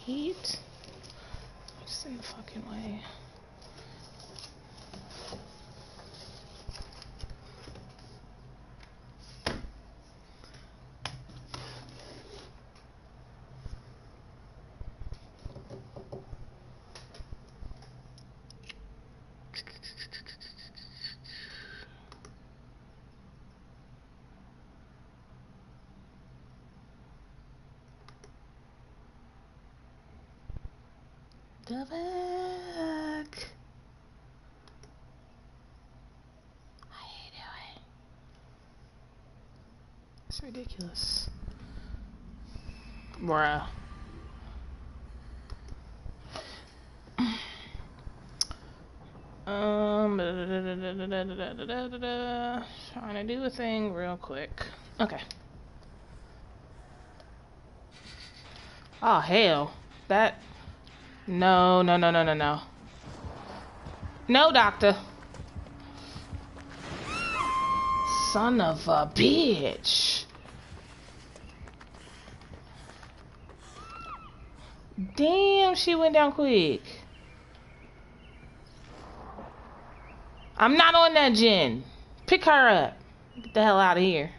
Heat. Just in the fucking way. The back. How you doing? It's ridiculous. Bruh. Trying to do a thing real quick. Okay. Oh, hell. That... No. No, doctor. Son of a bitch. Damn, she went down quick. I'm not on that gen. Pick her up. Get the hell out of here.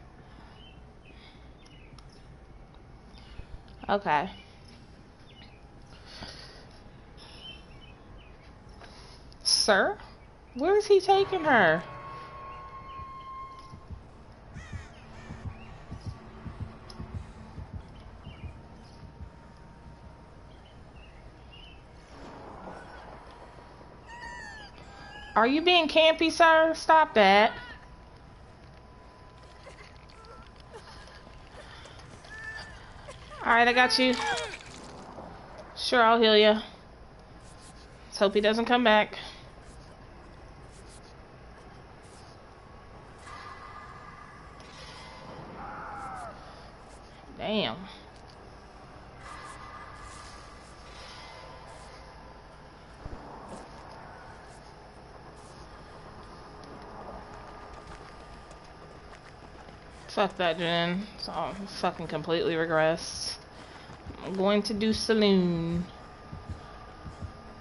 Okay. Sir? Where is he taking her? Are you being campy, sir? Stop that. Alright, I got you. Sure, I'll heal you. Let's hope he doesn't come back. Damn. Fuck that gen. It's all fucking completely regressed. I'm going to do saloon.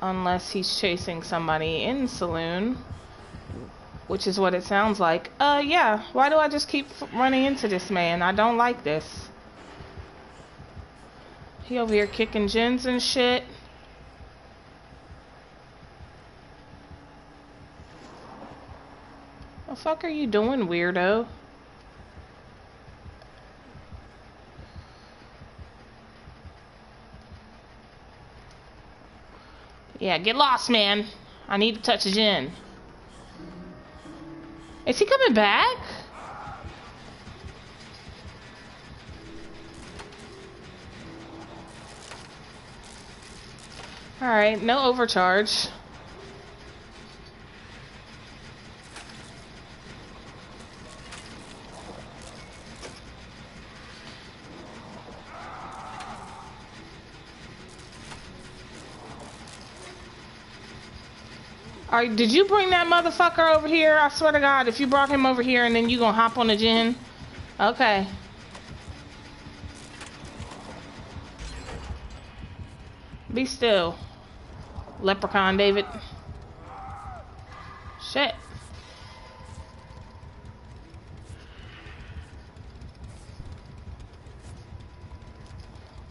Unless he's chasing somebody in saloon. Which is what it sounds like. Yeah. Why do I just keep running into this man? I don't like this. He over here kicking gens and shit. The fuck are you doing, weirdo? Yeah, get lost, man. I need to touch a gen. Is he coming back? Alright, no overcharge. Alright, did you bring that motherfucker over here? I swear to God, if you brought him over here and then you gonna hop on the gen? Okay. Be still. Leprechaun David. Shit.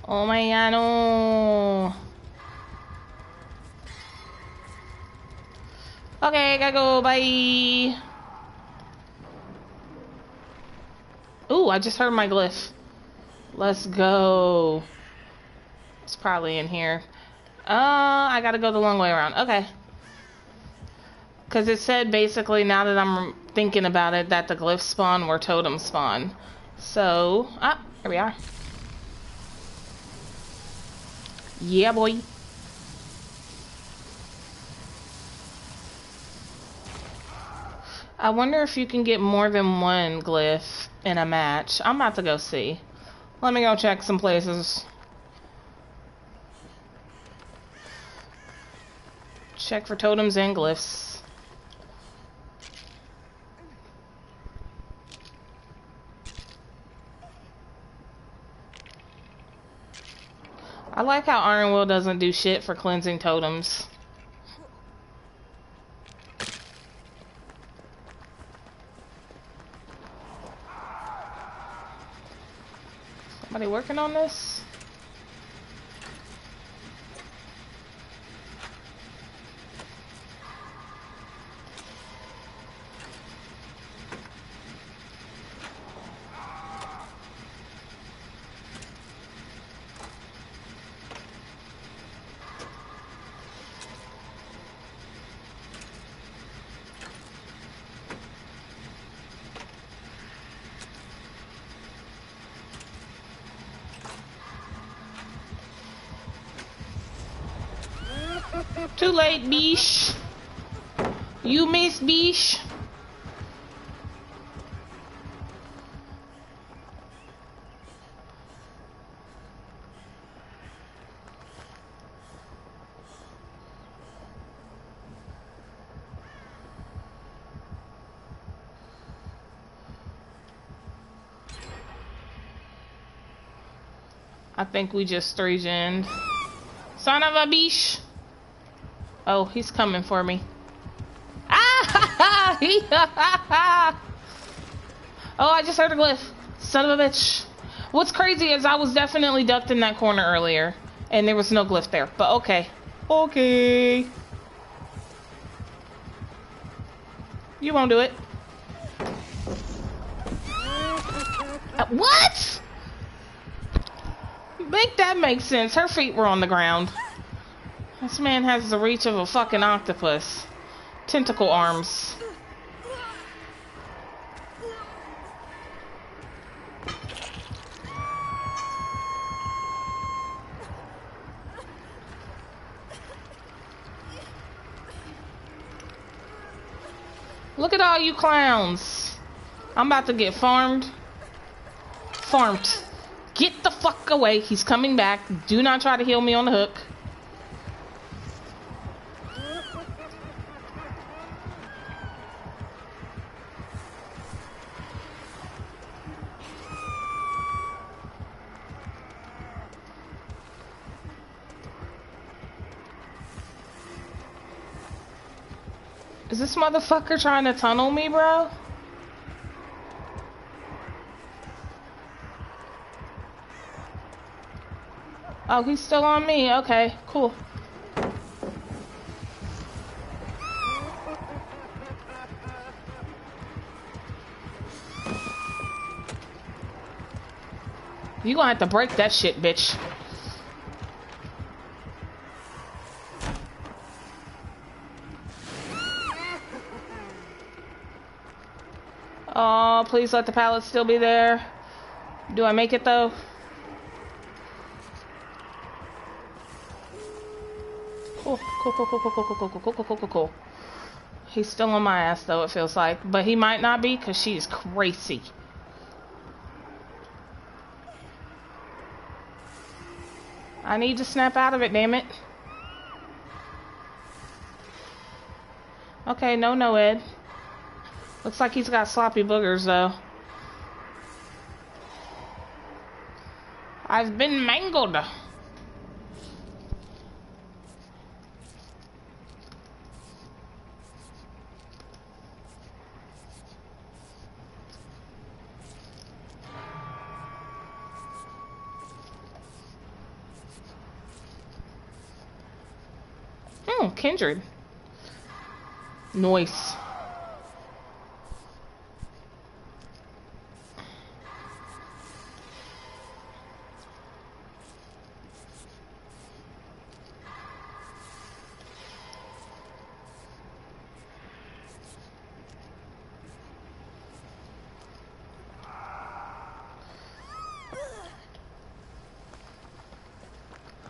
Oh my god, no. Okay, gotta go, bye. Ooh, I just heard my glyph. Let's go. It's probably in here. I gotta go the long way around. Okay. Because it said basically, now that I'm thinking about it, that the glyphs spawn where totems spawn. So, here we are. Yeah, boy. I wonder if you can get more than one glyph in a match. I'm about to go see. Let me go check some places. Check for totems and glyphs. I like how Iron Will doesn't do shit for cleansing totems. Somebody working on this? Too late, Beesh. You miss Beesh. I think we just 3-gened. Son of a Beesh. Oh, he's coming for me. Ah! Oh, I just heard a glyph. Son of a bitch. What's crazy is I was definitely ducked in that corner earlier, and there was no glyph there. But okay. Okay. You won't do it. What? Make that make sense. Her feet were on the ground. This man has the reach of a fucking octopus. Tentacle arms. Look at all you clowns. I'm about to get farmed. Farmed. Get the fuck away. He's coming back. Do not try to heal me on the hook. Is this motherfucker trying to tunnel me, bro? Oh, he's still on me. Okay, cool. You gonna have to break that shit, bitch. Oh, please let the pallet still be there. Do I make it though? Cool, cool, cool, cool, cool, cool, cool, cool, cool, cool, cool, cool. He's still on my ass though, it feels like. But he might not be, because she's crazy. I need to snap out of it, damn it. Okay, no, Ed. Looks like he's got sloppy boogers, though. I've been mangled. Kindred. Nice.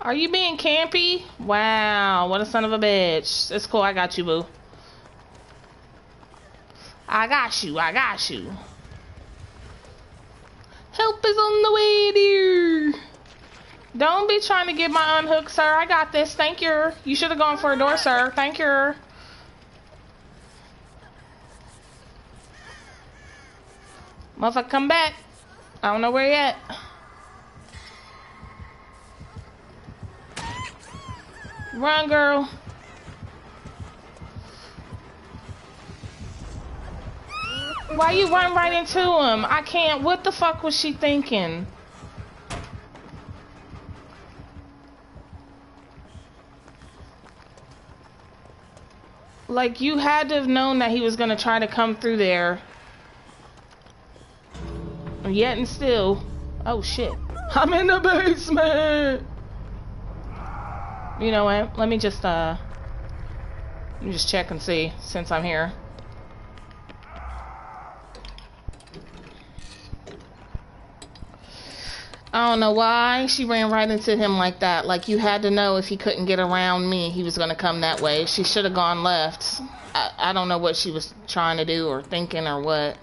Are you being campy? Wow, what a son of a bitch. It's cool, I got you, boo. I got you. Help is on the way, dear. Don't be trying to get my unhook, sir. I got this. Thank you. You should have gone for a door, sir. Thank you. Motherfucker, come back. I don't know where you at. Run, girl. Why you run right into him? I can't. What the fuck was she thinking? Like, you had to have known that he was gonna try to come through there. Yet and still. Oh shit. I'm in the basement. You know what? Let me just check and see since I'm here. I don't know why she ran right into him like that. Like, you had to know if he couldn't get around me, he was gonna come that way. She should have gone left. I don't know what she was trying to do or thinking or what.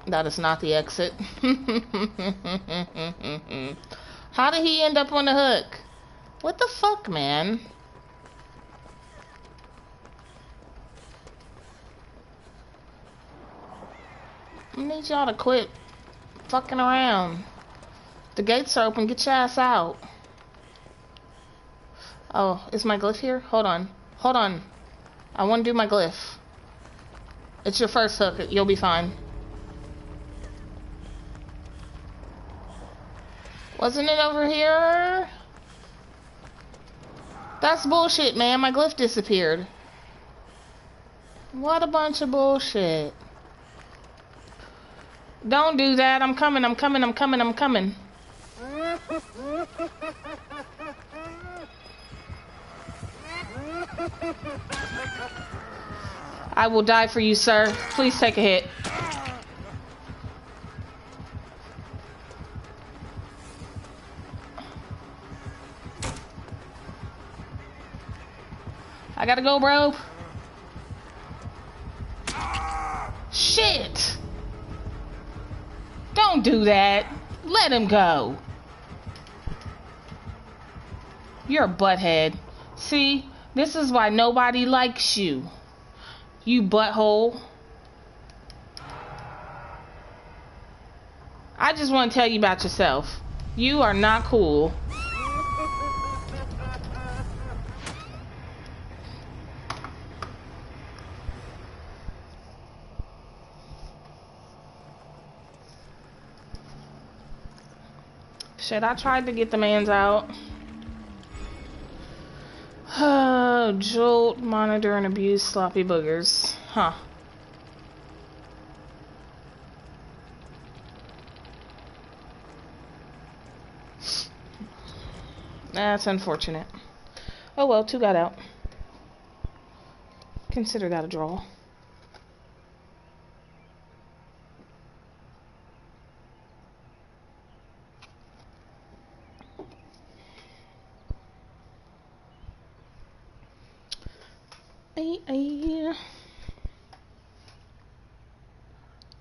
That is not the exit. How did he end up on the hook? What the fuck, man? I need y'all to quit fucking around. The gates are open. Get your ass out. Oh, is my glyph here? Hold on. Hold on. I want to do my glyph. It's your first hook. You'll be fine. Wasn't it over here? That's bullshit, man. My glyph disappeared. What a bunch of bullshit. Don't do that. I'm coming. I'm coming. I'm coming. I'm coming. I will die for you, sir. Please take a hit. I gotta go, bro. Shit. Don't do that. Let him go. You're a butthead. See, this is why nobody likes you. You butthole. I just want to tell you about yourself. You are not cool. Shit, I tried to get the mans out. Oh, jolt, monitor, and abuse sloppy boogers. Huh. That's unfortunate. Oh well, 2 got out. Consider that a draw.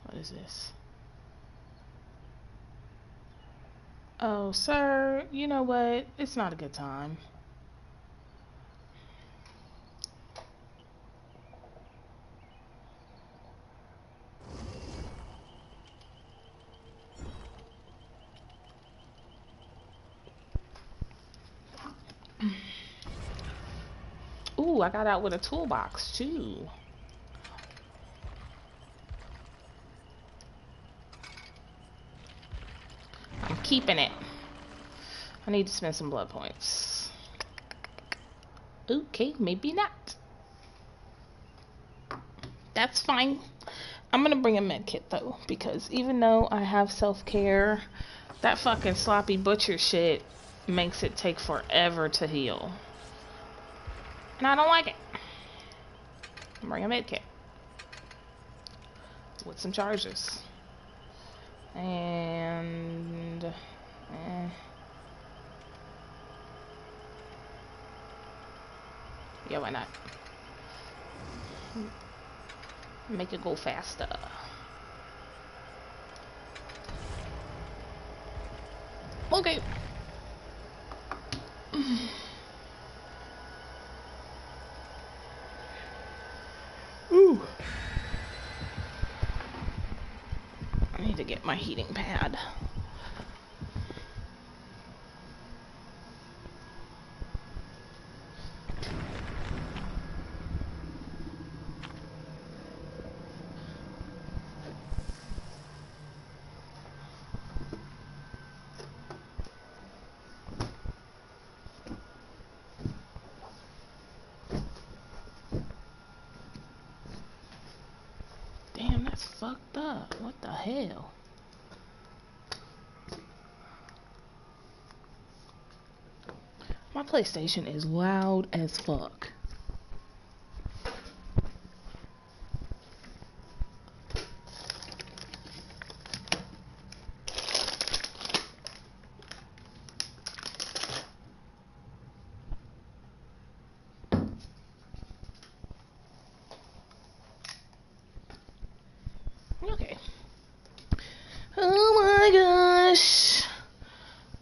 What is this? Oh, sir, you know what? It's not a good time. Ooh, I got out with a toolbox, too. I'm keeping it. I need to spend some blood points. Okay, maybe not. That's fine. I'm gonna bring a med kit, though, because even though I have self-care, that fucking sloppy butcher shit makes it take forever to heal. And I don't like it. Bring a med kit. With some charges. And... yeah, why not? Make it go faster. Okay. Ooh. I need to get my heating pad. up. What the hell? My PlayStation is loud as fuck. Okay. Oh my gosh.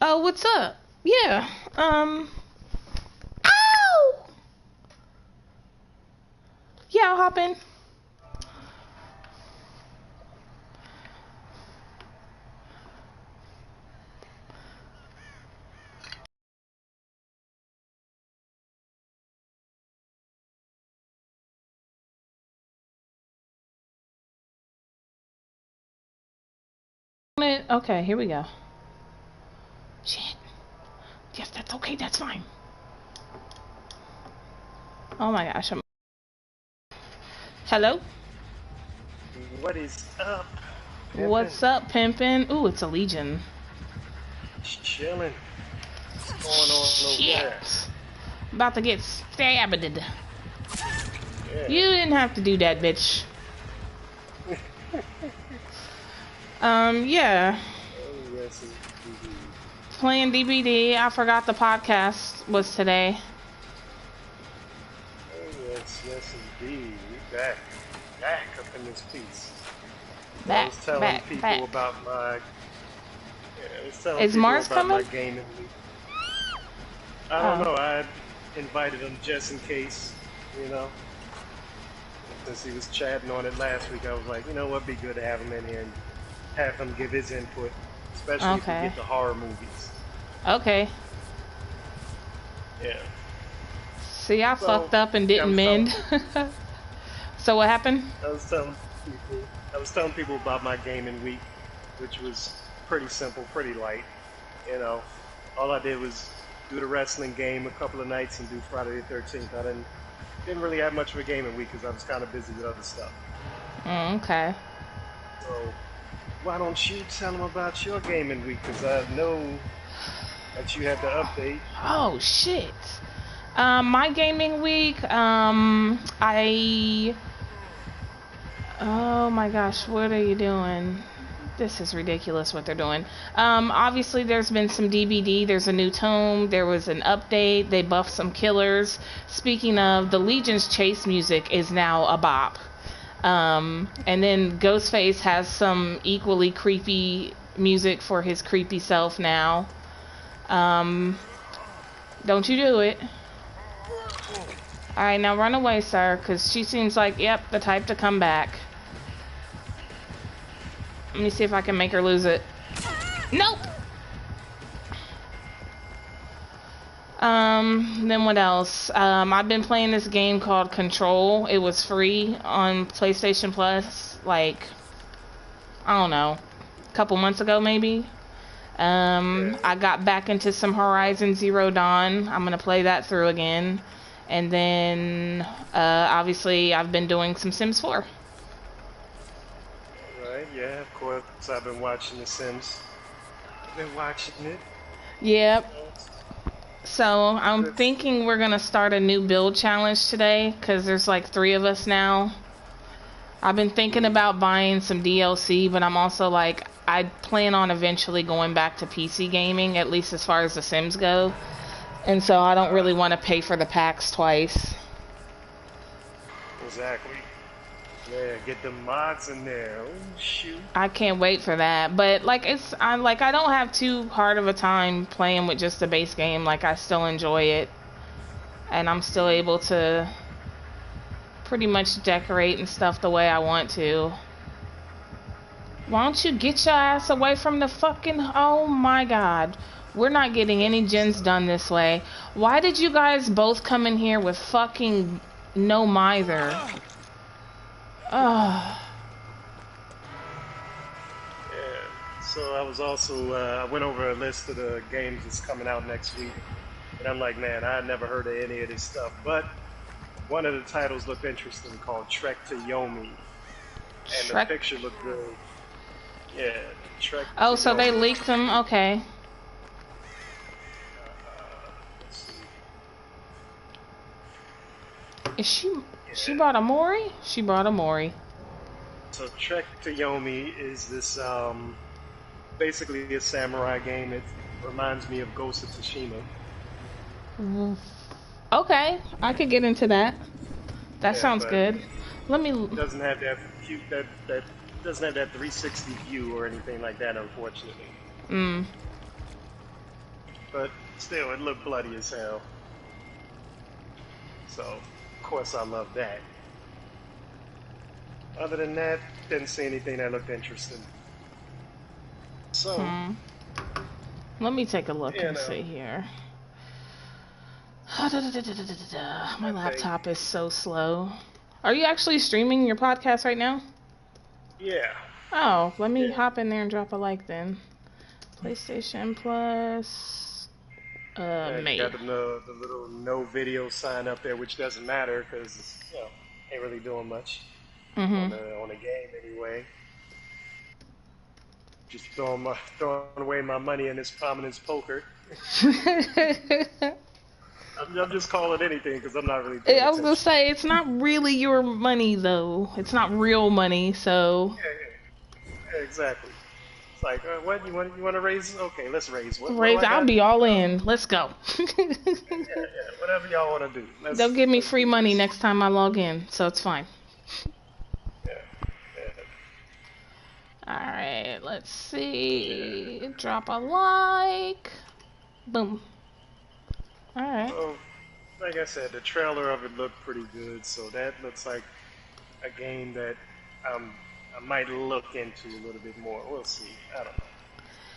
Oh, what's up? Yeah. Ow! Yeah, I'll hop in. Okay, here we go. Shit. Yes, that's okay. That's fine. Oh my gosh. Hello? What is up, pimpin'? What's up, pimpin'? Ooh, it's a Legion. Chillin'. What's going on over there? About to get stabbed. Yeah. You didn't have to do that, bitch. Yeah. Oh, yes, indeed. Playing DBD. I forgot the podcast was today. Oh, yes, indeed. We back up in this piece. Back, I was telling back, people back. about my. Is Mars coming? My gaming week. I don't know. I invited him just in case, you know. Since he was chatting on it last week, I was like, you know what, be good to have him in here and have him give his input, especially if we get the horror movies. Okay. Yeah. See, I fucked up and didn't mend. So what happened? I was telling people about my gaming week, which was pretty simple, pretty light. You know, all I did was do the wrestling game a couple of nights and do Friday the 13th. I didn't really have much of a gaming week because I was kind of busy with other stuff. Okay. So why don't you tell them about your gaming week? Because I know that you had the update. Oh shit. My gaming week, oh my gosh, what are you doing? This is ridiculous what they're doing. Obviously there's been some DBD, there's a new tome, there was an update, they buffed some killers. Speaking of, the Legion's chase music is now a bop. And then Ghostface has some equally creepy music for his creepy self now. Don't you do it. Alright, now run away, sir, because she seems like, yep, the type to come back. Let me see if I can make her lose it. Nope! Then what else? I've been playing this game called Control. It was free on PlayStation Plus, like, I don't know, a couple months ago maybe. I got back into some Horizon Zero Dawn. I'm gonna play that through again. And then, obviously, I've been doing some Sims 4. Right, yeah, of course. I've been watching The Sims. Been watching it. Yep. So, I'm thinking we're gonna start a new build challenge today, because there's like 3 of us now. I've been thinking about buying some DLC, but I'm also like, I plan on eventually going back to PC gaming, at least as far as The Sims go. And so I don't really want to pay for the packs twice. Exactly. Yeah, get the mods in there. Oh shoot. I can't wait for that. But like I don't have too hard of a time playing with just the base game. Like I still enjoy it. And I'm still able to pretty much decorate and stuff the way I want to. Why don't you get your ass away from the fucking, oh my god. We're not getting any gens done this way. Why did you guys both come in here with fucking no mither? Ugh. Yeah, so I was also, I went over a list of the games that's coming out next week. And I'm like, man, I had never heard of any of this stuff. But one of the titles looked interesting called Trek to Yomi. and the Trek. picture looked good. Yeah, Trek Oh, to so they Yomi. leaked them. Okay. Let's see. Is she? She Yeah. brought a Mori. She brought a Mori. So Trek to Yomi is this basically a samurai game. It reminds me of Ghost of Tsushima. Mm. Okay, I could get into that. That Yeah, sounds but good. Let me. doesn't have that that doesn't have that 360 view or anything like that, unfortunately. Mm. But still, it looked bloody as hell. So, of course, I love that. Other than that, didn't see anything that looked interesting. So, Hmm. Let me take a look you and know, see here. My I think, laptop is so slow. Are you actually streaming your podcast right now? yeah, Oh, let me yeah. hop in there and drop a like then. PlayStation Plus. You May. got the little no video sign up there, which doesn't matter because ain't really doing much Mhm. on the game anyway. Just throwing away my money in this prominence poker. I'm just calling anything because I'm not really paying I was gonna attention. say it's not really your money though. It's not real money, so Yeah, exactly. It's like, what you want to raise? Okay, let's raise. What do raise. I I'll got? be all in. Let's go. Yeah, whatever y'all want to do. They'll give me Let's free do money this. next time I log in, so it's fine. Yeah, All right, let's yeah. see. Drop a like. Boom. All right. So, like I said, the trailer of it looked pretty good. So that looks like a game that um, I might look into a little bit more. We'll see. I don't know.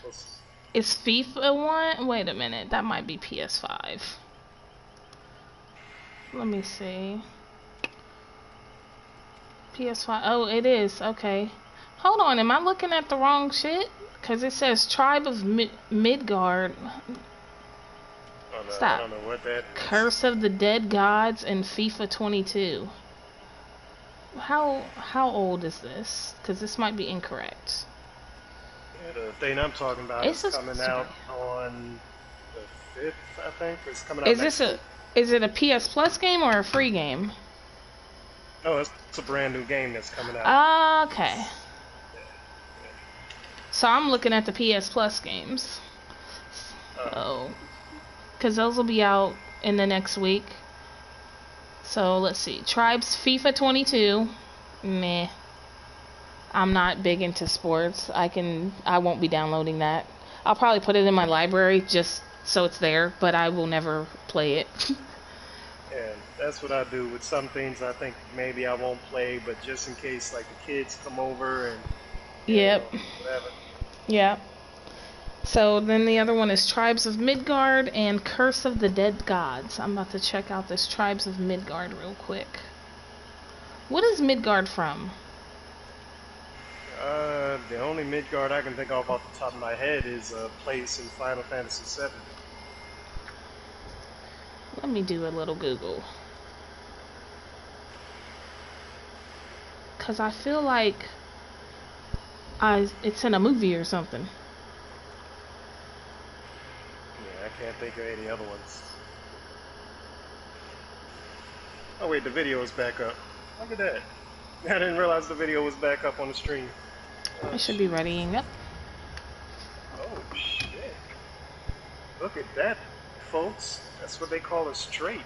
We'll see. Is FIFA one? Wait a minute. That might be PS5. Let me see. PS5. Oh, it is. Okay. Hold on. Am I looking at the wrong shit? Because it says Tribe of Midgard. Oh no, I Stop. don't know what that is. Curse of the Dead Gods and FIFA 22. How old is this? Because this might be incorrect. Yeah, the thing I'm talking about It's is a coming super. out on the 5th, I think. It's coming out Is this next a? week. Is it a PS Plus game or a free game? Oh, it's a brand new game that's coming out. Okay. So I'm looking at the PS Plus games. So, because those will be out in the next week. So let's see. Tribes FIFA 22. Meh. I'm not big into sports. I won't be downloading that. I'll probably put it in my library just so it's there, but I will never play it. And that's what I do with some things. I think maybe I won't play, but just in case, like the kids come over and Yep. whatever. Yep. So then the other one is Tribes of Midgard and Curse of the Dead Gods. I'm about to check out this Tribes of Midgard real quick. What is Midgard from? The only Midgard I can think of off the top of my head is a place in Final Fantasy VII. Let me do a little Google. Because I feel like it's in a movie or something. Yeah, I can't think of any other ones. Oh wait, the video is back up. Look at that. I didn't realize the video was back up on the stream. Oh, I should be shoot. readying up. Oh shit. Look at that, folks. That's what they call a straight.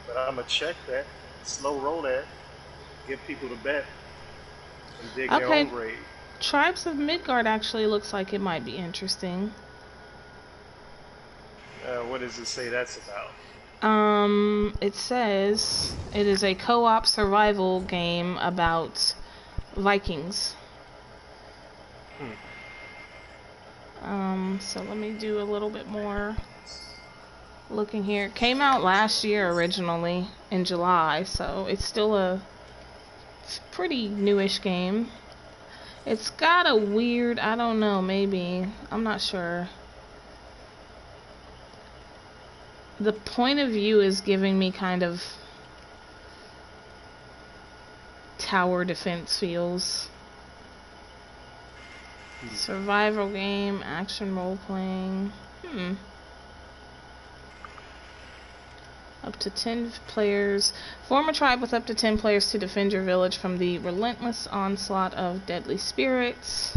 But I'ma check that, slow roll that, give people to bet, and dig their own Okay, grave. Tribes of Midgard actually looks like it might be interesting. What does it say that's about? It says it is a co-op survival game about Vikings. Hmm. So let me do a little bit more looking here. It came out last year originally in July, so it's still a pretty newish game. It's got a weird, I don't know, maybe, I'm not sure. The point of view is giving me kind of tower defense feels. Survival game, action role playing. Up to 10 players. Form a tribe with up to 10 players to defend your village from the relentless onslaught of deadly spirits.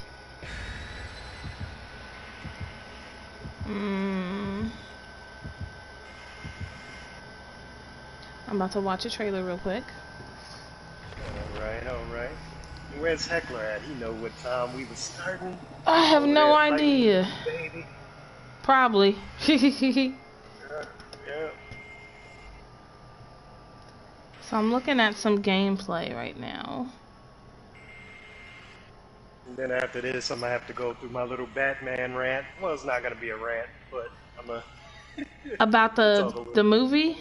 I'm about to watch a trailer real quick. Alright. Where's Heckler at? He know what time we was starting. I have no idea. Baby. Probably. Yeah. So I'm looking at some gameplay right now. And then after this, I'm gonna have to go through my little Batman rant. Well, it's not gonna be a rant, but I'm a About the movie?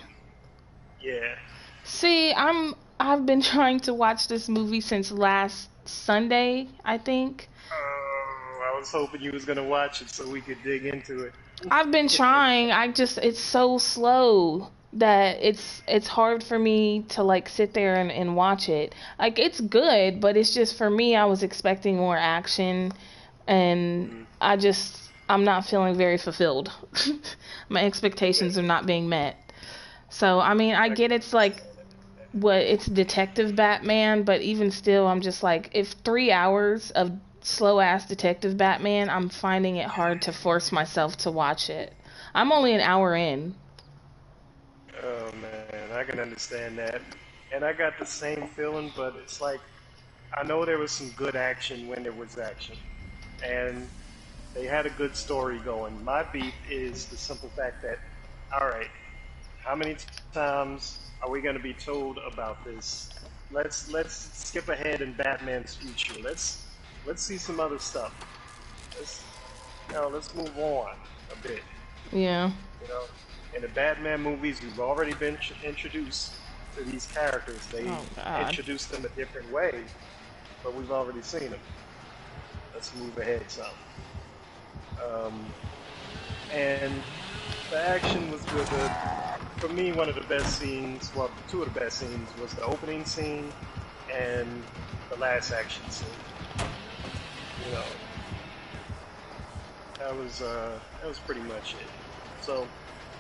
Yeah. See, I've been trying to watch this movie since last Sunday, I think. I was hoping you was gonna watch it so we could dig into it. I've been trying. It's so slow that it's hard for me to like sit there and watch it. Like it's good, but it's just for me I was expecting more action and I'm not feeling very fulfilled. My expectations are not being met. So, I mean, I get it's like it's Detective Batman, but even still I'm just like if 3 hours of slow ass Detective Batman, I'm finding it hard to force myself to watch it. I'm only an hour in. Oh man, I can understand that. And I got the same feeling, but it's like I know there was some good action when there was action. And they had a good story going. My beef is the simple fact that, alright, how many times are we gonna be told about this? Let's skip ahead in Batman's future. Let's see some other stuff. Let's move on a bit. Yeah. You know, in the Batman movies, we've already been introduced to these characters. They introduced them a different way, but we've already seen them. Let's move ahead some. And the action was good. For me, one of the best scenes, well, two of the best scenes, was the opening scene and the last action scene. You know, that was pretty much it. So,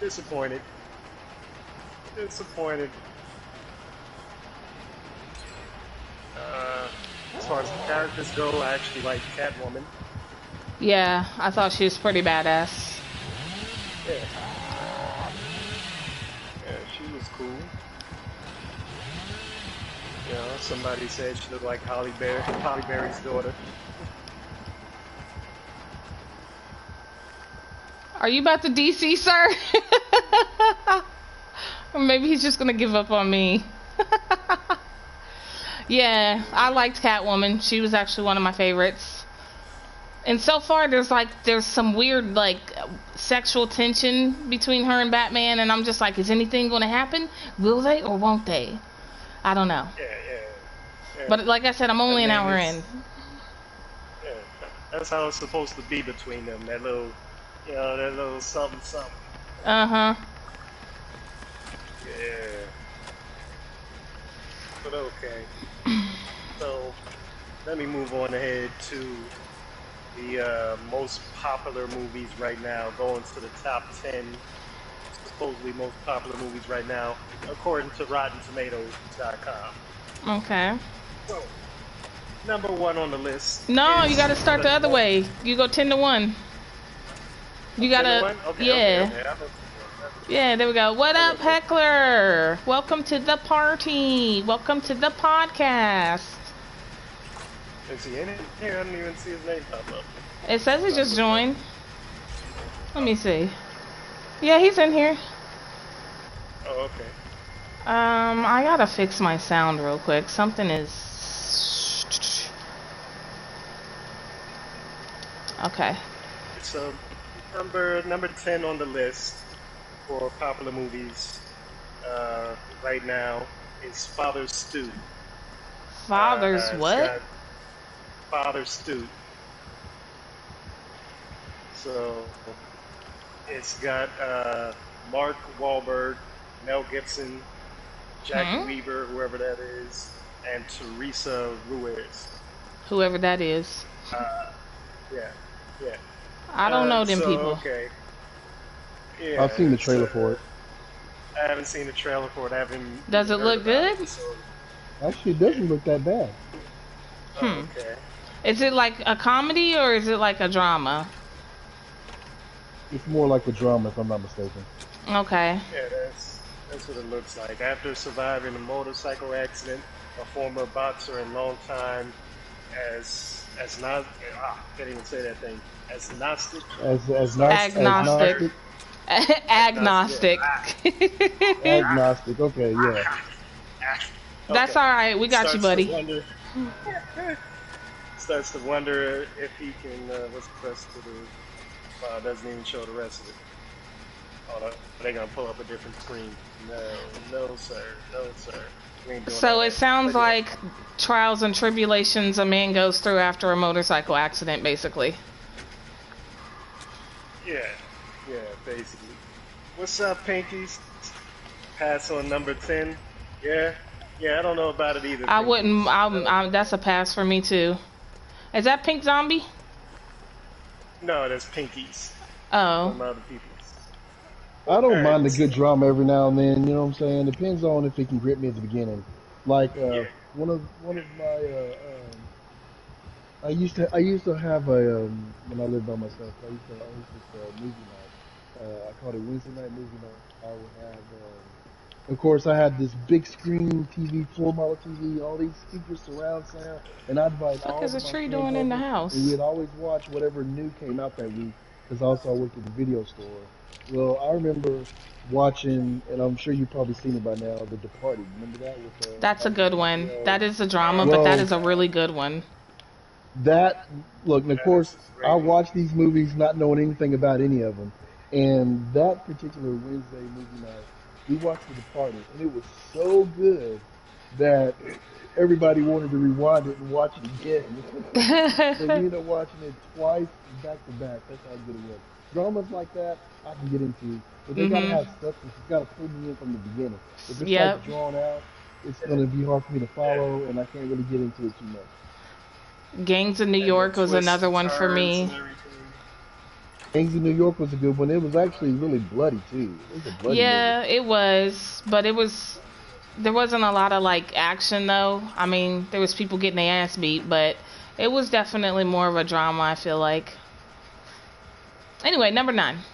disappointed. As far as the characters go, I actually like Catwoman. Yeah, I thought she was pretty badass. Yeah, she was cool. You know, somebody said she looked like Holly Berry's daughter. Are you about to DC, sir? Or maybe he's just gonna give up on me. Yeah, I liked Catwoman. She was actually one of my favorites. And so far, there's some weird like sexual tension between her and Batman, and I'm just like, is anything going to happen? Will they or won't they? I don't know. Yeah. But like I said, I'm only an hour in. Yeah, that's how it's supposed to be between them. That little, that little something. Uh-huh. Yeah. But okay. So, let me move on ahead to the most popular movies right now, going to the top 10 supposedly most popular movies right now, according to RottenTomatoes.com. Okay. So, number one on the list. No, you gotta start the other way. You go 10 to 1. You gotta, okay, yeah. Okay. Yeah, there we go. What up, Heckler? Welcome to the party. Welcome to the podcast. Is he in it? Here, I didn't even see his name pop up. It says he just joined. Let me see. Yeah, he's in here. Oh, okay. I gotta fix my sound real quick. Something is... Okay. So, number 10 on the list for popular movies right now is Father's Stew. Father's what? Father's Stew. So, it's got Mark Wahlberg, Mel Gibson, Jackie Weaver, whoever that is, and Teresa Ruiz. Whoever that is. Uh, yeah, yeah. I don't know them So people. okay, yeah. I've seen the It's trailer for it. I haven't seen the trailer for it. I haven't Does even it heard look about it. good? So Actually, it yeah. doesn't look that bad. Hmm. Okay. Is it like a comedy or is it like a drama? It's more like a drama, if I'm not mistaken. Okay. Yeah, that's what it looks like. After surviving a motorcycle accident, a former boxer and longtime as not can't even say that thing. As Gnostic starts to Agnostic. ponder Agnostic. agnostic. Agnostic. Agnostic. Okay, yeah. That's Okay. alright. We got you, Starts to buddy. wonder starts to wonder if he can what's the rest of the it doesn't even show the rest of it. Oh no, they're gonna pull up a different screen. No, no sir, no sir. We ain't doing all So it that. sounds But yeah. like trials and tribulations a man goes through after a motorcycle accident, basically. Yeah, yeah, basically. What's up, Pinkies? Pass on number 10. Yeah, yeah, I don't know about it either, I Pinkies. wouldn't. That's a pass for me too. Is that Pink Zombie? No, that's Pinkies. Oh. One of my other people's. I don't mind Alright, a so, good drama every now and then. You know what I'm saying? Depends on if it can grip me at the beginning. Like yeah. one of my I used to have a when I lived by myself. I used to host this movie night. I called it Wednesday night movie night. I would have of course, I had this big screen TV, floor model TV, all these speakers, surround sound, and I'd invite Fuck all is a of my tree friends doing in the over, and house? we'd always watch whatever new came out that week. Because also I worked at the video store. Well, I remember watching, and I'm sure you've probably seen it by now, The Departed. Remember that with That's a Michael good one. Beckinsale? That is a drama, but that Well, is a really good one. that look, and of That is course, a I great one. watched these movies not knowing anything about any of them, and that particular Wednesday movie night, we watched The Departed, and it was so good that everybody wanted to rewind it and watch it again. So we ended up watching it twice back to back. That's how good it was. Dramas like that I can get into, but they gotta Mhm. have substance. It's gotta pull me in from the beginning. If it's like Yep. drawn out, it's gonna be hard for me to Yeah. follow, and I can't really get into it too much. Gangs of New And the York was twists another and one for turns and me. everything. Gangs in New York was a good one. It was actually really bloody too. It was a bloody movie. Yeah, it was, but it was there wasn't a lot of like action though. I mean, there was people getting their ass beat, but it was definitely more of a drama, I feel like. Anyway, number 9.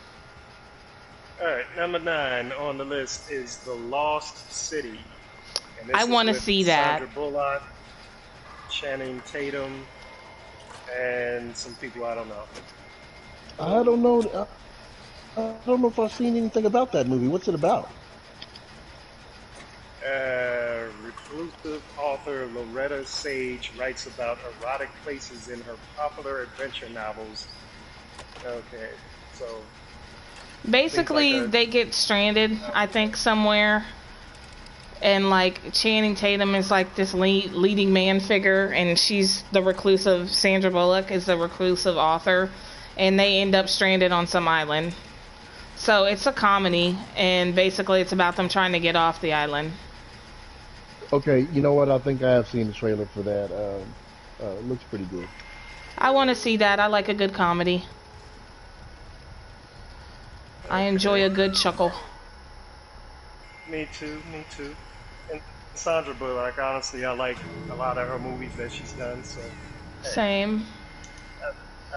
Alright, number 9 on the list is The Lost City. And I this is want to with see that. Sandra Bullock, Channing Tatum, and some people I don't know. I don't know. I don't know if I've seen anything about that movie. What's it about? Reclusive author Loretta Sage writes about erotic places in her popular adventure novels. Okay, so seems like Basically, a they get stranded, I think, somewhere, and like Channing Tatum is like this leading man figure, and she's the reclusive. Sandra Bullock is the reclusive author, and they end up stranded on some island. So it's a comedy, and basically it's about them trying to get off the island. Okay, you know what? I think I have seen the trailer for that. It looks pretty good. I want to see that. I like a good comedy. I enjoy okay. a good chuckle. Me too, me too. And Sandra Bullock, honestly, I like a lot of her movies that she's done. So hey, Same.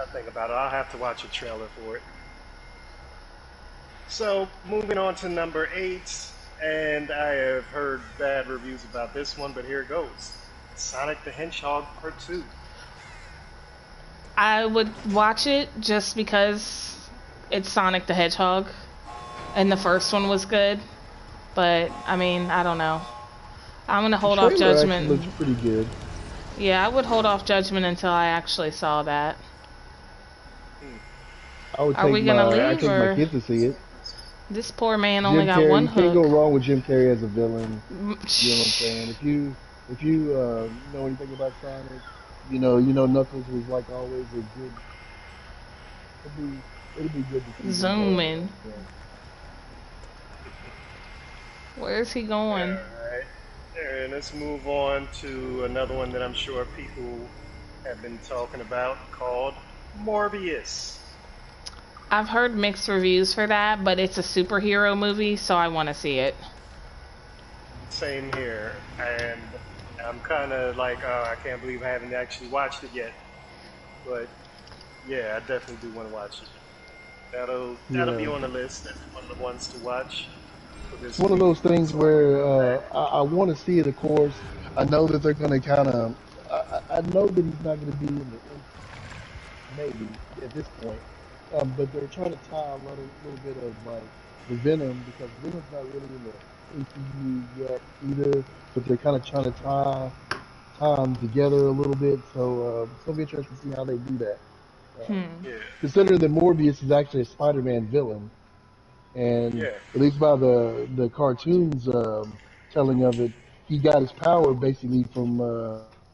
I think about it. I'll have to watch a trailer for it. So moving on to number 8, and I have heard bad reviews about this one, but here it goes. Sonic the Hedgehog Part 2. I would watch it just because it's Sonic the Hedgehog, and the first one was good. But I mean, I don't know. I'm gonna The hold off trailer actually looks judgment. pretty good. Yeah, I would hold off judgment until I actually saw that. Hmm. Are we gonna I leave take my or kids to see it. this poor man only Jim got Carrey, one you can't go hook? wrong with Jim Carrey as a villain. You know what I'm saying? If you know anything about Sonic, you know Knuckles was like always a good. It'll be good to see him Zooming. on film. Where's he All going? right. And let's move on to another one that I'm sure people have been talking about called Morbius. I've heard mixed reviews for that, but it's a superhero movie, so I want to see it. Same here. And I'm kind of like, oh, I can't believe I haven't actually watched it yet. But yeah, I definitely do want to watch it. That'll be Yeah. on the list. That's one of the ones to watch for It's this one of week. those things So I can where go back. I want to see it. Of course, I know that they're going to kind of. I know that he's not going to be in the maybe at this point. But they're trying to tie a little bit of like the Venom because Venom's not really in the MCU yet either. But they're kind of trying to tie them together a little bit. So it's gonna be interesting to see how they do that. Hmm. Yeah, Considering that Morbius is actually a Spider-Man villain, and yeah. at least by the cartoons telling of it, he got his power basically from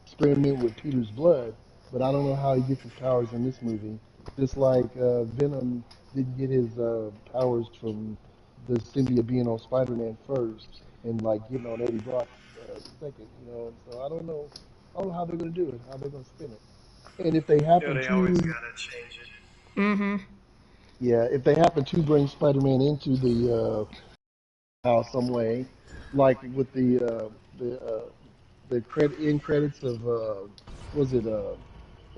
experiment with Peter's blood. But I don't know how he gets his powers in this movie. Just like Venom didn't get his powers from the symbiote being on Spider-Man first, and like getting on Eddie Brock second. And so I don't know. I don't know how they're gonna do it. How they're gonna spin it. And if they You know, happen they always to, gotta change it. Mm-hmm. yeah, if they happen to bring Spider-Man into the some way, like with the end credits of was it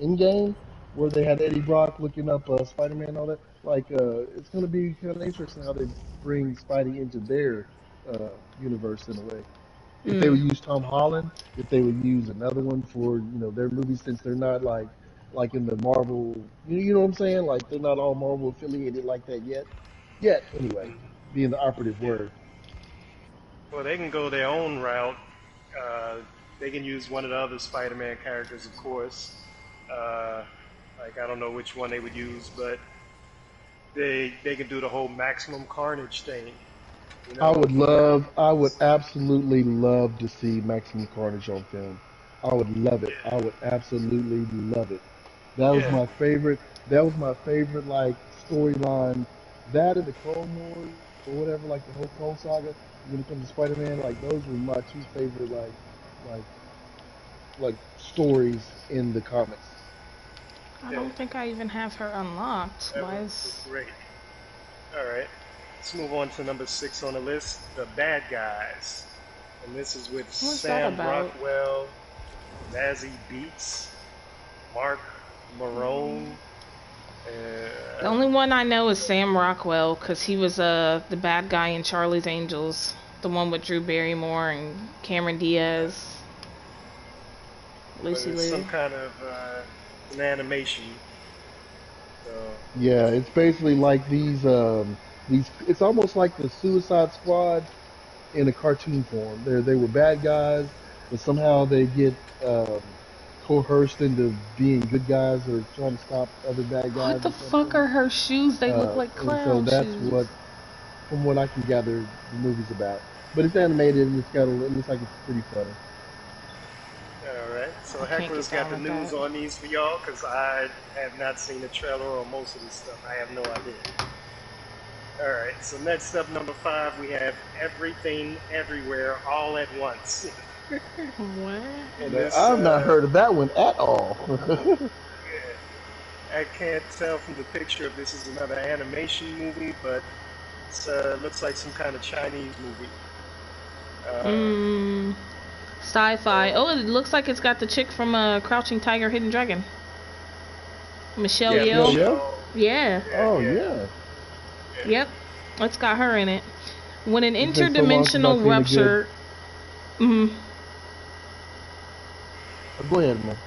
in game where they had Eddie Brock looking up Spider-Man and all that. Like it's gonna be kind of interesting how they bring Spidey into their universe in a way. If they would Mm. use Tom Holland, if they would use another one for their movies, since they're not like in the Marvel, you know what I'm saying? Like they're not all Marvel affiliated like that yet. Yet anyway, Hmm. being the operative Yeah. word. Well, they can go their own route. Uh, they can use one of the other Spider-Man characters, of course. Uh, like I don't know which one they would use, but they can do the whole Maximum Carnage thing. You know, I would absolutely love to see Maximum Carnage on film. I would love it. I would absolutely love it. That was yeah, my favorite. That was my favorite, like storyline. That and the Clone Wars or whatever, like the whole Clone Saga. When it comes to Spider-Man, like those were my two favorite, like, like stories in the comics. I yeah. don't think I even have her unlocked. That Why was is... great. All right, let's move on to number 6 on the list, The Bad Guys, and this is with What's that Sam about? Rockwell, Zazie Beetz, Mark Marone. The Uh, only one I know is Sam Rockwell, because he was the bad guy in Charlie's Angels. The one with Drew Barrymore and Cameron Diaz, but Lucy it's some Liu. kind of an animation. So Yeah, it's basically like these. It's almost like the Suicide Squad in a cartoon form. They were bad guys, but somehow they get coerced into being good guys or trying to stop other bad What guys the or fuck something. are her shoes? They look like And so clown that's shoes. what, from what I can gather, the movie's about. But it's animated and it looks like it's pretty funny. all right, so I can't Heckler's get got down the with news that. on these for y'all because I have not seen the trailer or most of this stuff. I have no idea. All right, so next up, number 5, we have Everything Everywhere All at Once. What? And Now, this, I've not heard of that one at all. yeah, I can't tell from the picture if this is another animation movie, but it looks like some kind of Chinese movie. Uh, Mmm. Sci-fi. so, Oh, it looks like it's got the chick from Crouching Tiger, Hidden Dragon. Michelle yeah, Michelle Yeoh. Yeoh? Michelle. Yeah. Yeah, Oh yeah, yeah. yeah. Yep. It's got her in it. When an It's been so long since I've interdimensional seen a good. rupture. Mm, Go ahead, man.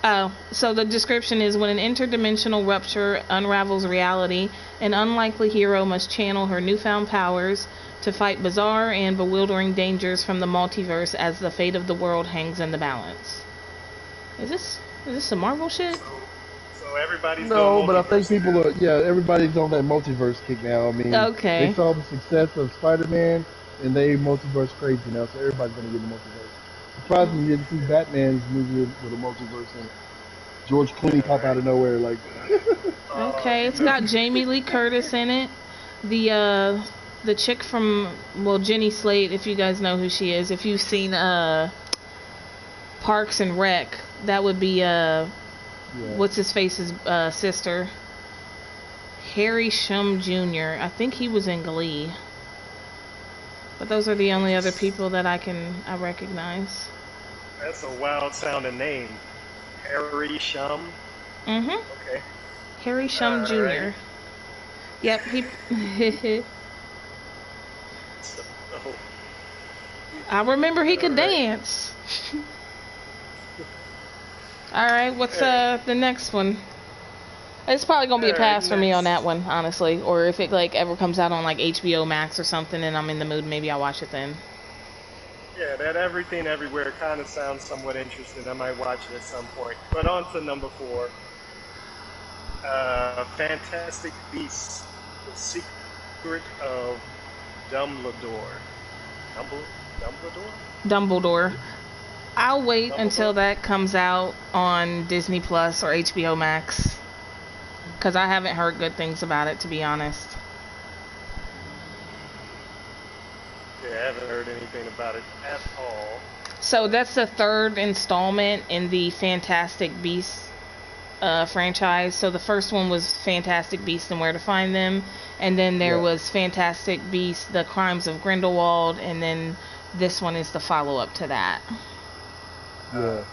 oh, so the description is when an interdimensional rupture unravels reality, an unlikely hero must channel her newfound powers to fight bizarre and bewildering dangers from the multiverse as the fate of the world hangs in the balance. Is this some Marvel shit? So everybody's doing No, but I think multiverse people now. are, yeah, everybody's on that multiverse kick now. I mean, they Okay. saw the success of Spider-Man and they multiverse crazy now, so everybody's gonna get in the multiverse. Surprising you didn't see Batman's movie with a multiverse in it. George Clooney All pop out right. of nowhere like, Oh, Okay, you it's know, got Jamie Lee Curtis in it. The the chick from, well, Jenny Slate, if you guys know who she is. If you've seen Parks and Rec, that would be what's his face's sister. Harry Shum Jr. I think he was in Glee. But those are the only other people that I recognize. That's a wild sounding name. Harry Shum. Mm-hmm. Okay. Harry Shum Jr. Right. Yep, he Oh. I remember he could dance. Alright, what's the next one? It's probably gonna be a pass for me on that one, honestly. Or if it like ever comes out on like HBO Max or something and I'm in the mood, maybe I'll watch it then. Yeah, that Everything Everywhere kind of sounds somewhat interesting. I might watch it at some point. But on to number 4. Fantastic Beasts: The Secret of Dumbledore. Dumbledore. I'll wait until that comes out on Disney Plus or HBO Max. Because I haven't heard good things about it, to be honest. Yeah, I haven't heard anything about it at all. So that's the 3rd installment in the Fantastic Beasts franchise. So the first one was Fantastic Beasts and Where to Find Them. And then there was Fantastic Beasts, The Crimes of Grindelwald. And then this one is the follow-up to that. Yeah.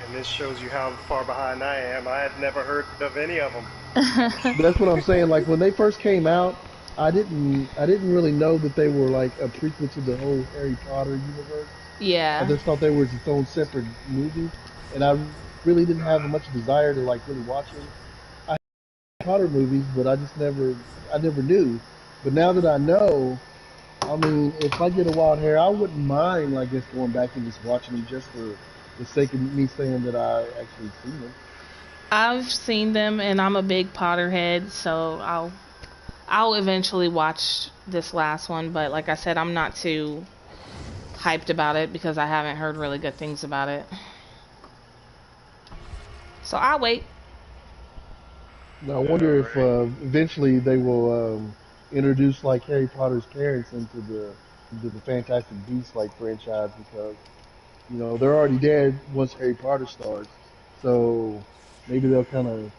And this shows you how far behind I am. I had never heard of any of them. That's what I'm saying. Like when they first came out, I didn't really know that they were like a prequel to the whole Harry Potter universe. Yeah. I just thought they were its own separate movie, and I really didn't have much desire to like really watch them. I had Potter movies, but I never knew. But now that I know, I mean, if I get a wild hair, I wouldn't mind like just going back and just watching them just for the sake of me saying that I actually seen them. I've seen them, and I'm a big Potterhead, so I'll eventually watch this last one. But like I said, I'm not too hyped about it because I haven't heard really good things about it. So I'll wait. Now, I wonder if eventually they will introduce like Harry Potter's parents into the Fantastic Beasts like franchise because they're already dead once Harry Potter starts, so maybe they'll kind of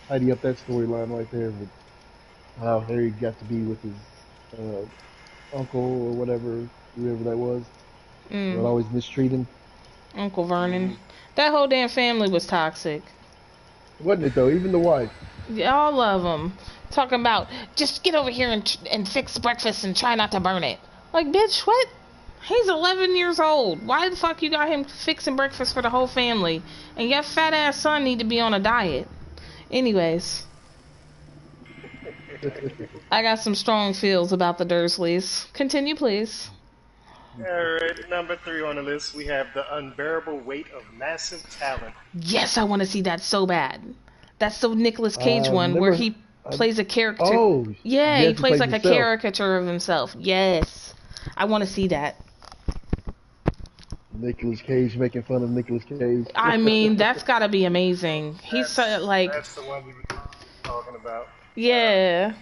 tidy up that storyline right there with how Harry got to be with his uh, uncle or whoever that was. They'll always mistreat him. Uncle Vernon. That whole damn family was toxic. Wasn't it though? Even the wife. All of them. Talking about, just get over here and fix breakfast and try not to burn it. Like, bitch, what? He's 11 years old. Why the fuck you got him fixing breakfast for the whole family? And your fat ass son need to be on a diet. Anyways. I got some strong feels about the Dursleys. Continue, please. Alright, number 3 on the list, we have The Unbearable Weight of Massive Talent. Yes, I want to see that so bad. That's the Nicolas Cage one where he plays a character. Oh, yeah, he plays like himself. A caricature of himself. Yes, I want to see that. Nicolas Cage making fun of Nicolas Cage. I mean, that's gotta be amazing. He's like. That's the one we were talking about. Yeah.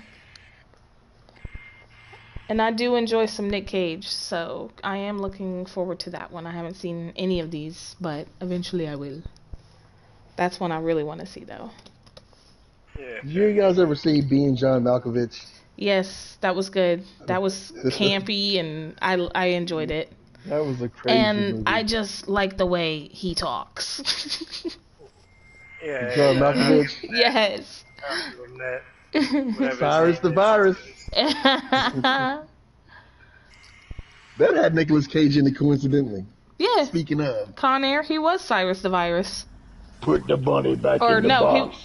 And I do enjoy some Nick Cage, so I am looking forward to that one. I haven't seen any of these, but eventually I will. That's one I really want to see, though. Yeah. Did you guys ever see Being John Malkovich? Yes, that was good. That was campy, and I enjoyed it. That was a crazy movie. I just like the way he talks. Yeah. John Malkovich? Yes. I'm doing that. Cyrus the Virus. That had Nicolas Cage in it coincidentally. Yeah. Speaking of. Con Air, he was Cyrus the Virus. Put the bunny back in the box.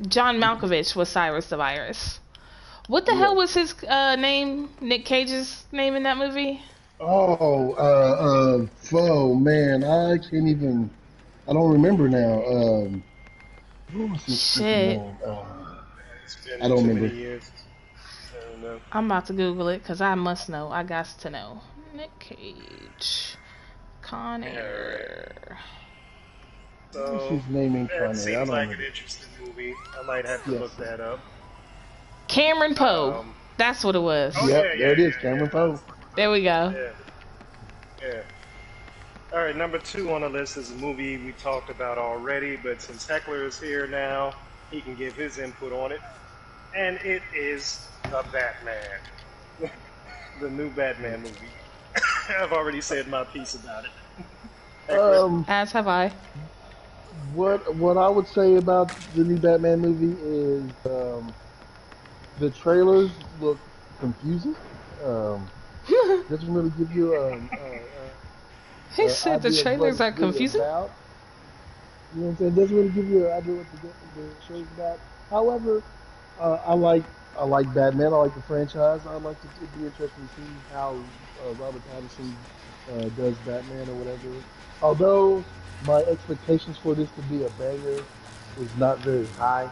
John Malkovich was Cyrus the Virus. What the hell was his name? Nick Cage's name in that movie? Oh, man, I don't remember now. What was his name? I don't remember. I'm about to Google it because I must know. I got to know. Nick Cage. Con Air. So, his name ain't Con Air. Seems like an interesting movie. I might have to look that up. Cameron Poe. Um, That's what it was. oh Yep, yeah, there yeah, it is, yeah, yeah. Cameron Poe. There we go. Yeah, yeah. All right, number two on the list is a movie we talked about already, but since Heckler is here now, he can give his input on it. And it is The Batman, the new Batman movie. I've already said my piece about it. Heckler? Um, As have I. what I would say about the new Batman movie is the trailers look confusing. Um, doesn't really give you He said the idea of what trailers it's are really confusing. about. You know what I'm saying? Doesn't really give you an idea what the show's about. However, uh, I like I like Batman. I like the franchise. I'd like to it'd be interesting to see how Robert Pattinson does Batman or whatever. Although my expectations for this to be a banger is not very high.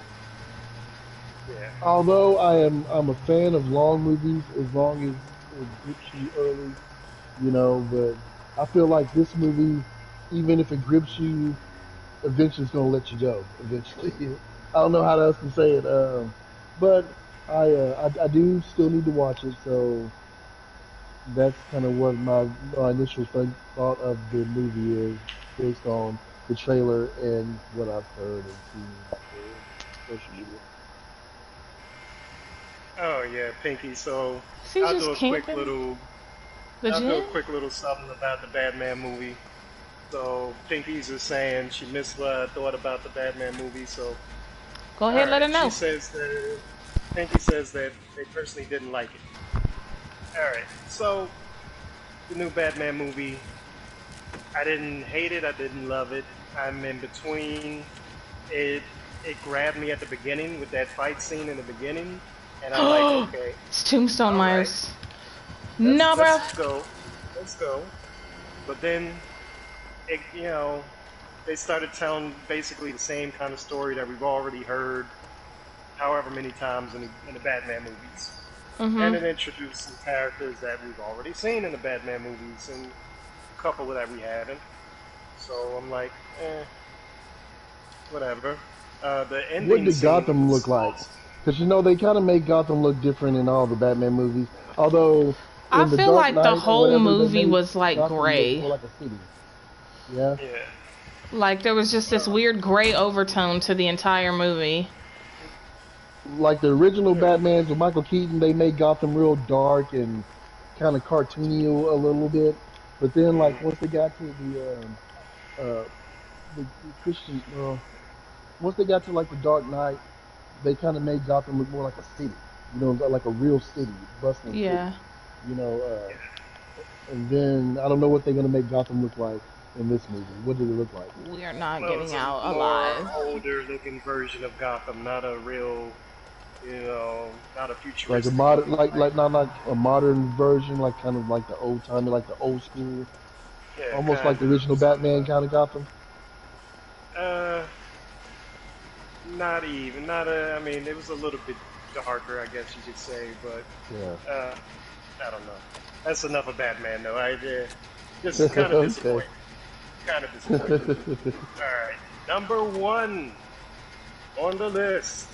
Yeah. Although I'm a fan of long movies as long as it grips you early, you know. But I feel like this movie, even if it grips you eventually it's gonna let you go. Eventually, I don't know how else to say it. But I do still need to watch it. So that's kind of what my initial thought of the movie is, based on the trailer and what I've heard and seen out there in social media. Oh yeah, Pinky. So Is he I'll do just a quick camping little. the I'll do a gym? quick little something about the Batman movie. So Pinky's is saying she missed what I thought about the Batman movie. So Go all ahead, let right, her she know. says that Pinky says that they personally didn't like it. All right, so the new Batman movie. I didn't hate it. I didn't love it. I'm in between. It it grabbed me at the beginning with that fight scene in the beginning, and I'm like, okay, It's Tombstone all right, Myers. No, bro. let's go, let's go. But then they started telling basically the same kind of story that we've already heard however many times in the Batman movies. And Mhm. it introduced some characters that we've already seen in the Batman movies and a couple that we haven't. So I'm like, whatever. The What ending did scene Gotham look was like? awesome. Because you know they kind of make Gotham look different in all the Batman movies. Although I in the feel Dark like the Knight or whole whatever, they movie made was like Gotham look gray. more like a city. Yeah. Yeah. Like there was just this Uh, weird gray overtone to the entire movie. Like the original yeah. Batmans with Michael Keaton, they made Gotham real dark and kind of cartoony a little bit. But then, like Mm, once they got to uh, the Christian, once they got to like the Dark Knight, they kind of made Gotham look more like a city. You know, like a real city, bustling city. Yeah. You know, yeah. and then I don't know what they're gonna make Gotham look like in this movie. What did it look like? We are not Well, it's getting a out more alive. older looking version of Gotham, not a real, not a Like a futuristic modern, looking like. like not like a modern version, like kind of like the old timey, like the old school, Yeah, almost like kind the of original something Batman like. kind of Gotham. Uh, Not even. Not a. I mean, it was a little bit darker, I guess you could say, but Yeah. I don't know. That's enough of Batman, though. Just kind of Okay. disappointing. Kind of disappointing. All right, number one on the list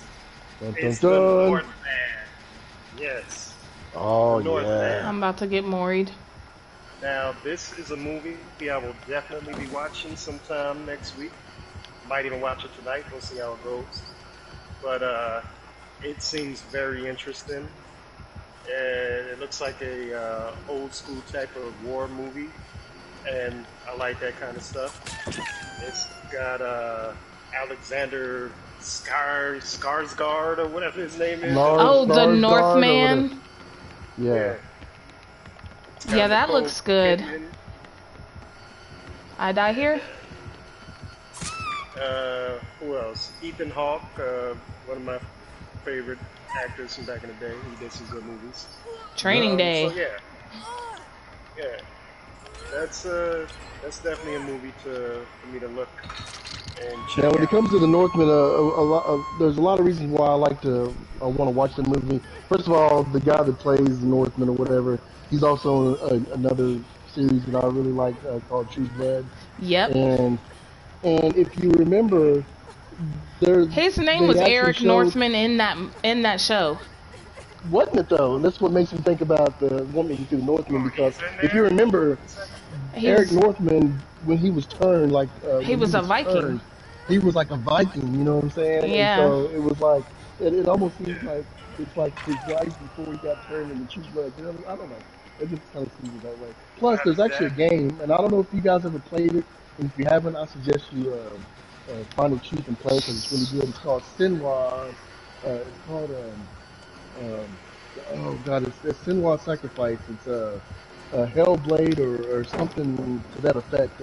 Dun, dun, is the dun. Northman. Yes, the Oh Northman. yeah. I'm about to get worried. Now, this is a movie I will definitely be watching sometime next week. Might even watch it tonight. We'll see how it goes. But it seems very interesting. And it looks like a old school type of war movie, and I like that kind of stuff. It's got Alexander Skarsgård or whatever his name is as Lars Oh, the Skarsgård or whatever. Northman. Yeah. yeah. It's Yeah, got that Nicole looks good. Kidman. I die here. Who else? Ethan Hawke, one of my favorite actors from back in the day. He did some good movies. Training So day. yeah, yeah, that's definitely a movie for me to look and Now, check when it out. comes to the Northman, there's a lot of reasons why I want to watch the movie. First of all, the guy that plays the Northman or whatever, he's also another series that I really like called True Blood. Yep. And if you remember, there His name they was actually Eric showed Northman in that show. wasn't it though? And that's what makes me think about the woman to do Northman, Oh, because he's in if you there. remember, Wait a second. He Eric was Northman, when he was turned, like he when he was a was Viking. turned, he was like a Viking. You know what I'm saying? And Yeah. so it was like it almost seems Yeah, like it's like his life before he got turned into True Blood. You know, I don't know. It just kind of seems that way. Plus, I'd there's actually a adapt. game, and I don't know if you guys ever played it. And if you haven't, I suggest you find it cheap and play because it's really good. It's called Sinwaz. It's called um, oh god, it's Sinwaz Sacrifice. It's a Hellblade or something to that effect.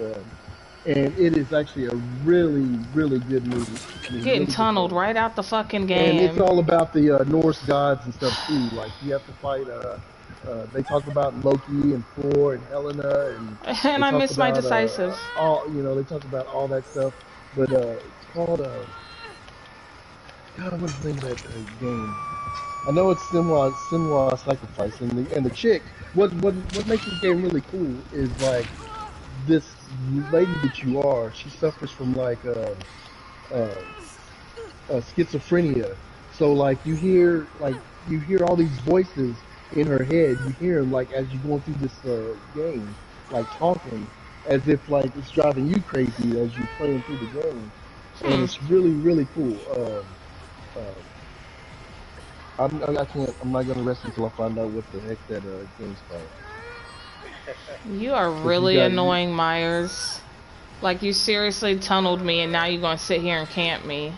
And it is actually a really, really good movie. I mean, Getting really good tunneled game. right out the fucking And it's game. all about the Norse gods and stuff too. Like you have to fight. They talk about Loki and Thor and Helena, and they And I talk miss my about decisive. all. You know, they talk about all that stuff. But it's called God, what's the name of that game? I know it's Sinwa Sacrifice, and the chick. What makes this game really cool is like this lady that you are. She suffers from like uh, schizophrenia. So you hear all these voices in her head. You hear them like as you're going through this game, like talking as if like it's driving you crazy as you're playing through the game, and Hmm. it's really cool. Um, I can't. I'm not gonna rest until I find out what the heck that game's called. You are Cause really annoying, Myers. Like you seriously tunneled me and now you're gonna sit here and camp me.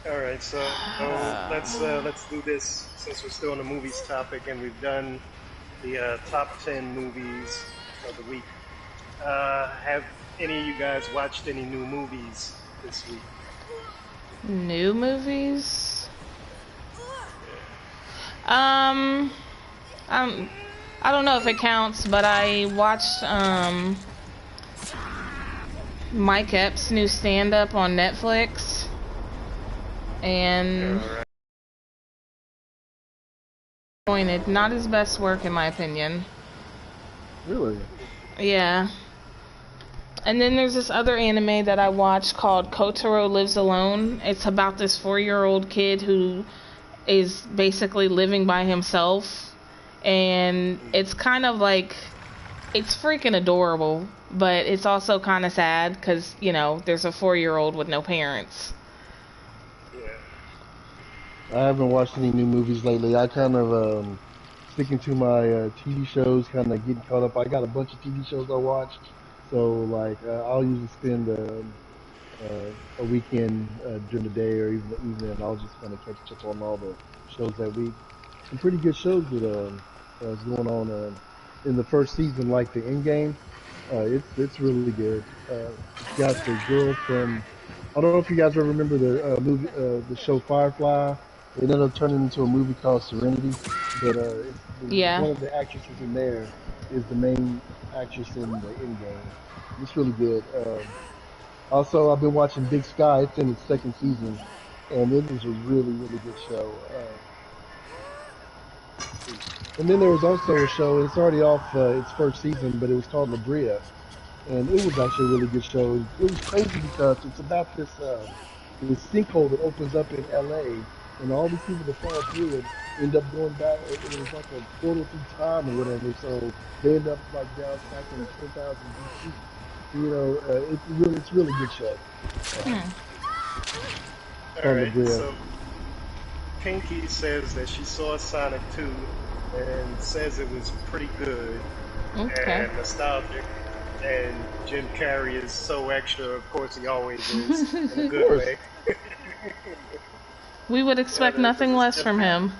All right, so let's do this since we're still on the movies topic and we've done the top 10 movies of the week. Have any of you guys watched any new movies this week? New movies? Yeah. Um, um, I don't know if it counts, but I watched Mike Epps' new stand-up on Netflix, and All right. it not his best work in my opinion. Really? Yeah. And then there's this other anime that I watched called Kotaro Lives Alone. It's about this 4-year-old kid who is basically living by himself. And it's kind of like, it's freaking adorable, but it's also kind of sad because, you know, there's a 4-year-old with no parents. Yeah. I haven't watched any new movies lately. I kind of sticking to my TV shows, kind of getting caught up. I got a bunch of TV shows I watch, so like I'll usually spend a weekend during the day or even the evening, and I'll just kind of catch up on all the shows that week. Some pretty good shows that was going on in the first season, like the End Game. It's really good. It's got the girl from I don't know if you guys ever remember the the show Firefly. It ended up turning into a movie called Serenity, but Yeah. one of the actresses in there is the main actress in the End Game. It's really good. Also, I've been watching Big Sky. It's in its second season, and it is a really good show. Let's see. And then there was also a show. It's already off its first season, but it was called La Brea, and it was actually a really good show. It was crazy because it's about this sinkhole that opens up in L.A. and all these people that fall through it end up going back. It was like a portal through time or whatever. So they end up like down back in 10,000 BC. You know, it's really good show. Um, Hmm. it's All called La right. Brea. So Pinky says that she saw Sonic 2 and says it was pretty good Okay. and nostalgic. And Jim Carrey is so extra, of course he always is, in a Of good course, way. We would Yeah, expect because nothing it's less Jim from Carrey. him.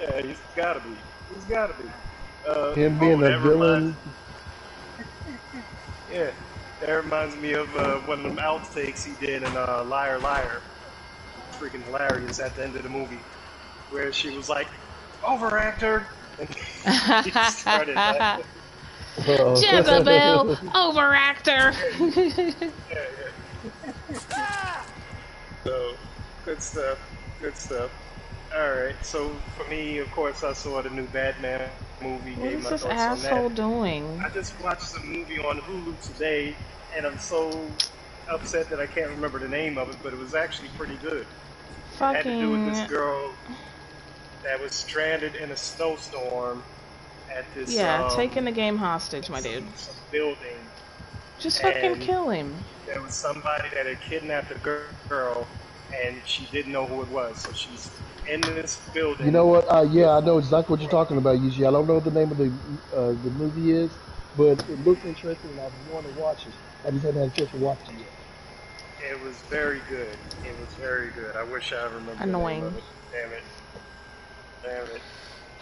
Yeah, he's gotta be. He's gotta be. him Oh, being a that reminds. villain. Yeah, that reminds me of one of them outtakes he did in Liar Liar. Freaking hilarious at the end of the movie, where she was like, "Over actor," and he started laughing. Jezebel, overactor. Yeah, yeah. So good stuff. Good stuff. All right. So for me, of course, I saw the new Batman movie. What Gave is my this thoughts on that. asshole doing? I just watched the movie on Hulu today, and I'm so upset that I can't remember the name of it, but it was actually pretty good. It had to do with this Fucking. girl. that was stranded in a snowstorm at this Yeah, taking the game hostage, my dude. some building, Just fucking and kill him. there was somebody that had kidnapped a girl, and she didn't know who it was. So she's in this You building know what? with. Yeah, I know exactly what you're talking about, Yuji. I don't know what the name of the movie is, but it looked interesting, and I've wanted to watch it. I just haven't had a chance to watch it yet. It was very good. It was very good. I wish I remember the name of Annoying. it. Damn it. Damn it.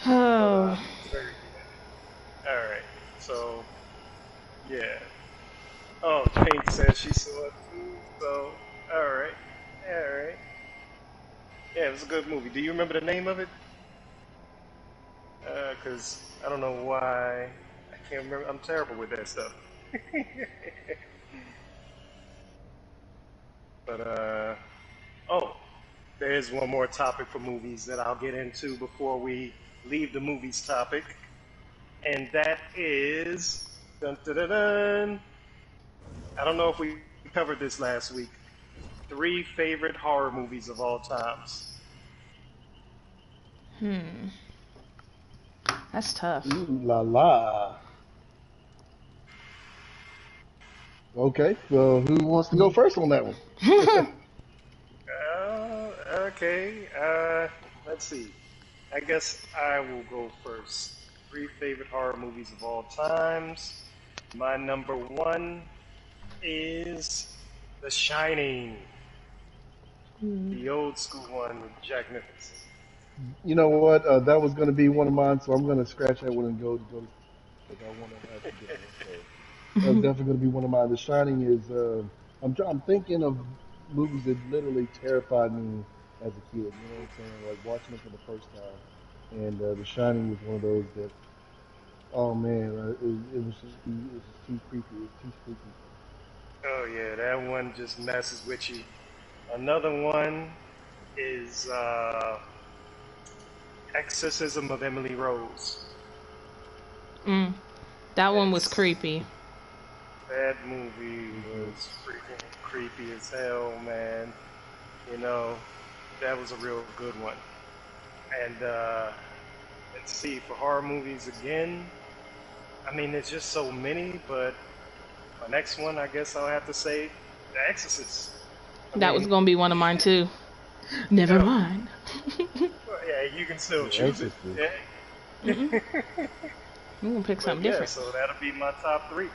But Oh. it's very good. All right. So yeah. Oh, Pink says she saw it too. So all right. All right. Yeah, it was a good movie. Do you remember the name of it? Because I don't know why. I can't remember. I'm terrible with that stuff. But oh, there's one more topic for movies that I'll get into before we leave the movies topic, and that is dun, dun, dun, dun. I don't know if we covered this last week. 3 favorite horror movies of all times. Hmm. That's tough. Ooh la la. Okay, well, who wants to go first on that one? Okay. Let's see. I guess I will go first. 3 favorite horror movies of all times. My number one is The Shining, Hmm. the old school one with Jack Nicholson. You know what? That was going to be one of mine, so I'm going to scratch that one and go because I want to have a different one. So that's definitely going to be one of mine. The Shining is. I'm thinking of movies that literally terrified me as a kid. You know what I'm saying? Like watching them for the first time, and The Shining was one of those that. Oh man, it was just too creepy. It was too spooky for me. Oh yeah, that one just messes with you. Another one is Exorcism of Emily Rose. Mm. That one was It's creepy. That movie It was. was freaking creepy as hell, man. You know, that was a real good one. And let's see, for horror movies again, I mean, there's just so many, but my next one, I guess I'll have to say The Exorcist. I That was mean, gonna be one of mine too. Never oh, mind. well, yeah, you can still The choose it. Exorcist. Yeah. Mm-mm. I'm gonna pick But something yeah, different. so that'll be my top three.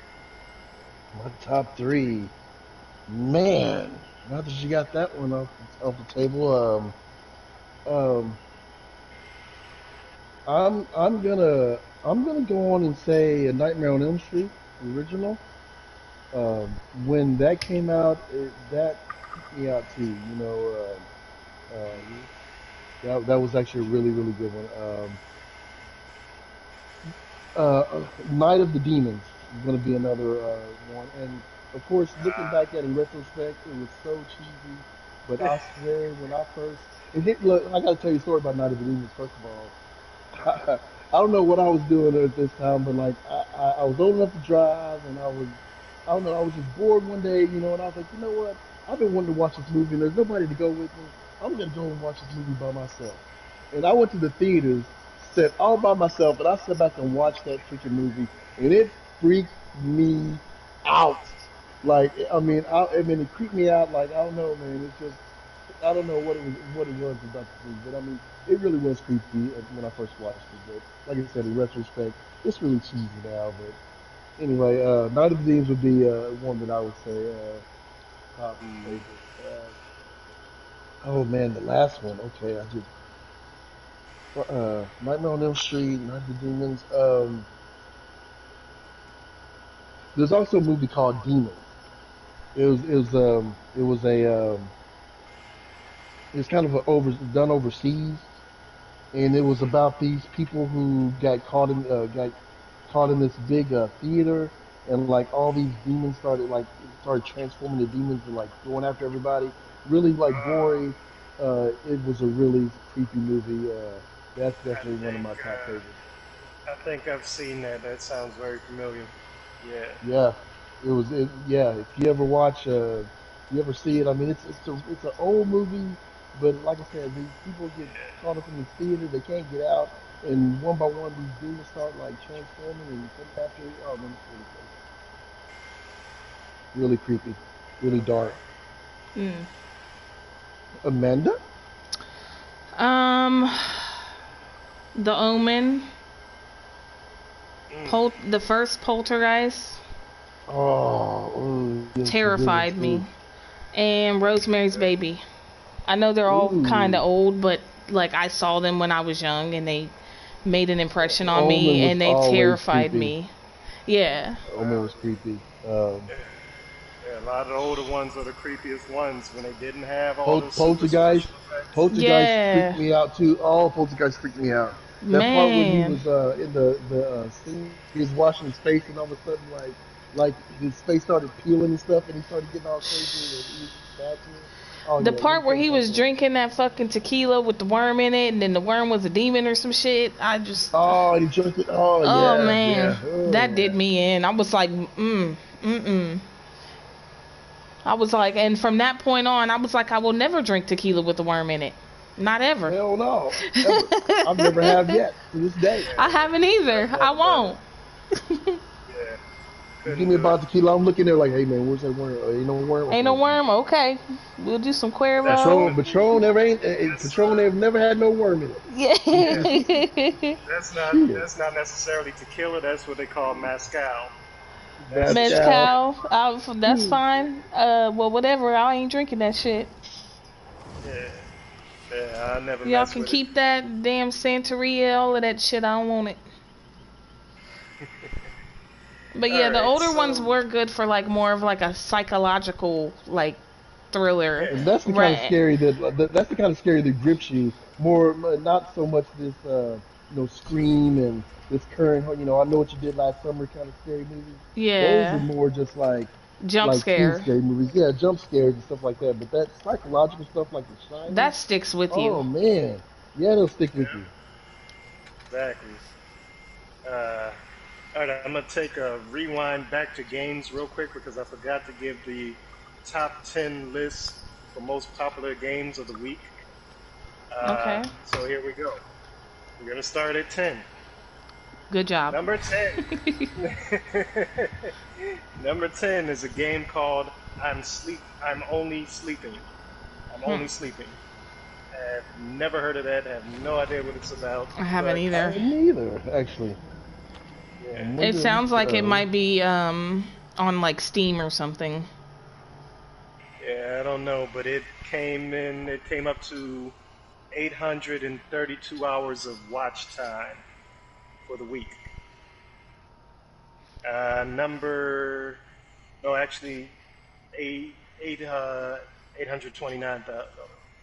My top three. Man, now that you got that one off the table, um, I'm gonna go on and say A Nightmare on Elm Street, the original. When that came out, that freaked me out too. Mm-hmm. That was actually a really really good one. Night of the Demons is going to be another one, and of course, looking back at it in retrospect, it was so cheesy. But I swear, when I first look, I got to tell you a story about Night of the Demons. First of all, I don't know what I was doing at this time, but like I was old enough to drive, and I don't know, I was just bored one day, and I was like, you know what? I've been wanting to watch this movie, and there's nobody to go with me. I'm gonna go and watch this movie by myself. And I went to the theaters, sat all by myself, and I sat back and watched that freaking movie, and it freaked me out. Like, I mean, it creeped me out. Like, I don't know, man. It's just, I don't know what it was about this movie, but I mean, it really was creepy when I first watched it. But like I said, in retrospect, it's really cheesy now. But anyway, Night of the Demons would be one that I would say top Mm. favorite. Oh man, the last one. Okay, Nightmare on Elm Street, Night of the Demons. There's also a movie called Demons. It was kind of done overseas, and it was about these people who got caught in this big theater, and like all these demons started transforming the demons and like going after everybody. Really like Uh, gory. It was a really creepy movie. That's I definitely one of think my top favorites. I think I've seen that. That sounds very familiar. Yeah. Yeah, it was. Yeah, if you ever see it, I mean, it's an old movie, But like I said, these people get caught up in this theater, they can't get out, and one by one these demons start like transforming and coming after you. Oh man, it's really crazy, really creepy, really dark. Mm. Amanda? Um, The Omen, Mm. The first Poltergeist Oh, ooh, yes, the villains terrified too. me, and Rosemary's Baby. I know they're all kind of Ooh, old, but like I saw them when I was young, and they made an impression on me, Omen was and they always terrified creepy. me. Yeah, Omen was creepy. Yeah, a lot of the older ones are the creepiest ones when they didn't have all the super Poltergeist, special effects. Poltergeist freaked yeah, me out too. All Poltergeist freaked me out. That part when he man. was in the scene, he was washing his face, and all of a sudden, like his face started peeling and stuff, and he started getting all crazy, and it was bad to him. Oh The yeah, them part where he terrified was parts. drinking that fucking tequila with the worm in it, and then the worm was a demon or some shit. I just, Oh, and he jumped it. Oh oh yeah, man, yeah. that did Oh. me in. I was like, mm. I was like, and from that point on, I was like, I will never drink tequila with the worm in it. Not ever. Hell no, ever. I've never have yet to this day. I Yeah, haven't either. I've I never done it. won't. Yeah, You give couldn't me do it. about tequila, I'm looking there like, hey man, where's that worm? Ain't no worm. Ain't Okay, no well, worm. Okay, we'll do some That's Cuervo. Patron never ain't. that's Patron they've never had no worm in Yeah. yeah. it. Shit, That's not necessarily tequila. That's what they call mezcal. That's for sure. mezcal. Mezcal. That's fine. Well, whatever. I ain't drinking that shit. Yeah, yeah. I never Y'all mess can with it. keep that damn Santeria, all of that shit. I don't want it. But All yeah, the right, older ones so were good for like more of like a psychological like thriller. And that's the kind of Right. scary that's the kind of scary that grips you more. Not so much this scream and this current. I know what you did last summer kind of scary movies. Those are Yeah. more just Jump like teen scare. scary movies. Yeah, jump scares and stuff like that. But that psychological stuff like The That Shining. sticks with you. Oh man, yeah, they'll stick with you. exactly. Uh, all right, I'm gonna take a rewind back to games real quick because I forgot to give the top 10 list for most popular games of the week. Okay. So here we go. We're gonna start at 10. Good job. Number 10. Number 10 is a game called I'm only sleeping. I'm Hmm. only sleeping. I've never heard of that. I have no idea what it's about. I haven't But either. Neither actually. yeah, I'm It wondering. sounds like it might be on like Steam or something. yeah, I don't know, but it came in. It came up to 832 hours of watch time for the week. Number no, actually, eight eight 829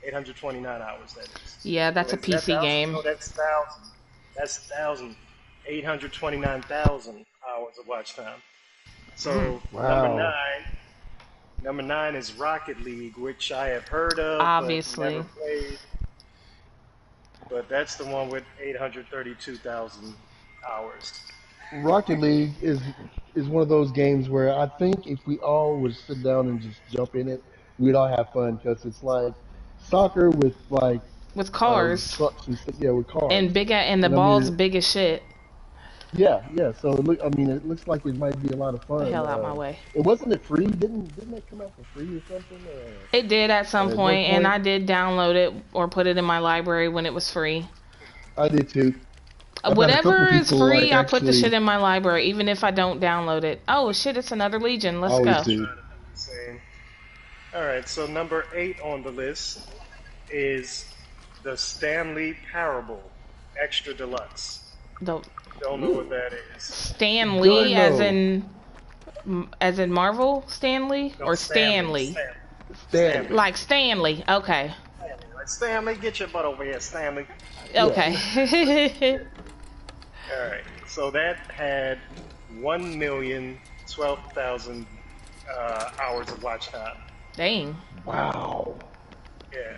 829 hours. That is. Yeah, So that's a is that PC thousand? game. No, that's thousand. That's thousand. 829,000 hours of watch time. Mm. So Wow. number nine is Rocket League, which I have heard of but never Obviously. played. But that's the one with 832,000 hours. Rocket League is one of those games where I think if we all would sit down and just jump in it, we'd all have fun because it's like soccer with like With cars. trucks and stuff. Yeah, with And cars. and the And I ball's mean, big as shit. yeah. So I mean, it looks like it might be a lot of The fun. hell out my way. It wasn't it free? Didn't it come out for free or something? It did at some At one point, and point, I did download it or put it in my library when it was free. I did too. I've had a couple Whatever is people like free, I put the actually. shit in my library, even if I don't download it. Oh shit, it's another Legion. I Let's always go. do. Trying to do the same. All right, so number 8 on the list is the Stanley Parable Extra Deluxe. The Don't know what Ooh, that is. Stan don't Lee, know. as in Marvel Stanley No, or Stanley. Stanley, Stanley. Stanley. Stanley. like Stanley. Okay, Stanley. Like, Stanley, get your butt over here, Stanley. Yeah. okay. All right, so that had 1,012,000 hours of watch time. Dang. Wow. Yeah.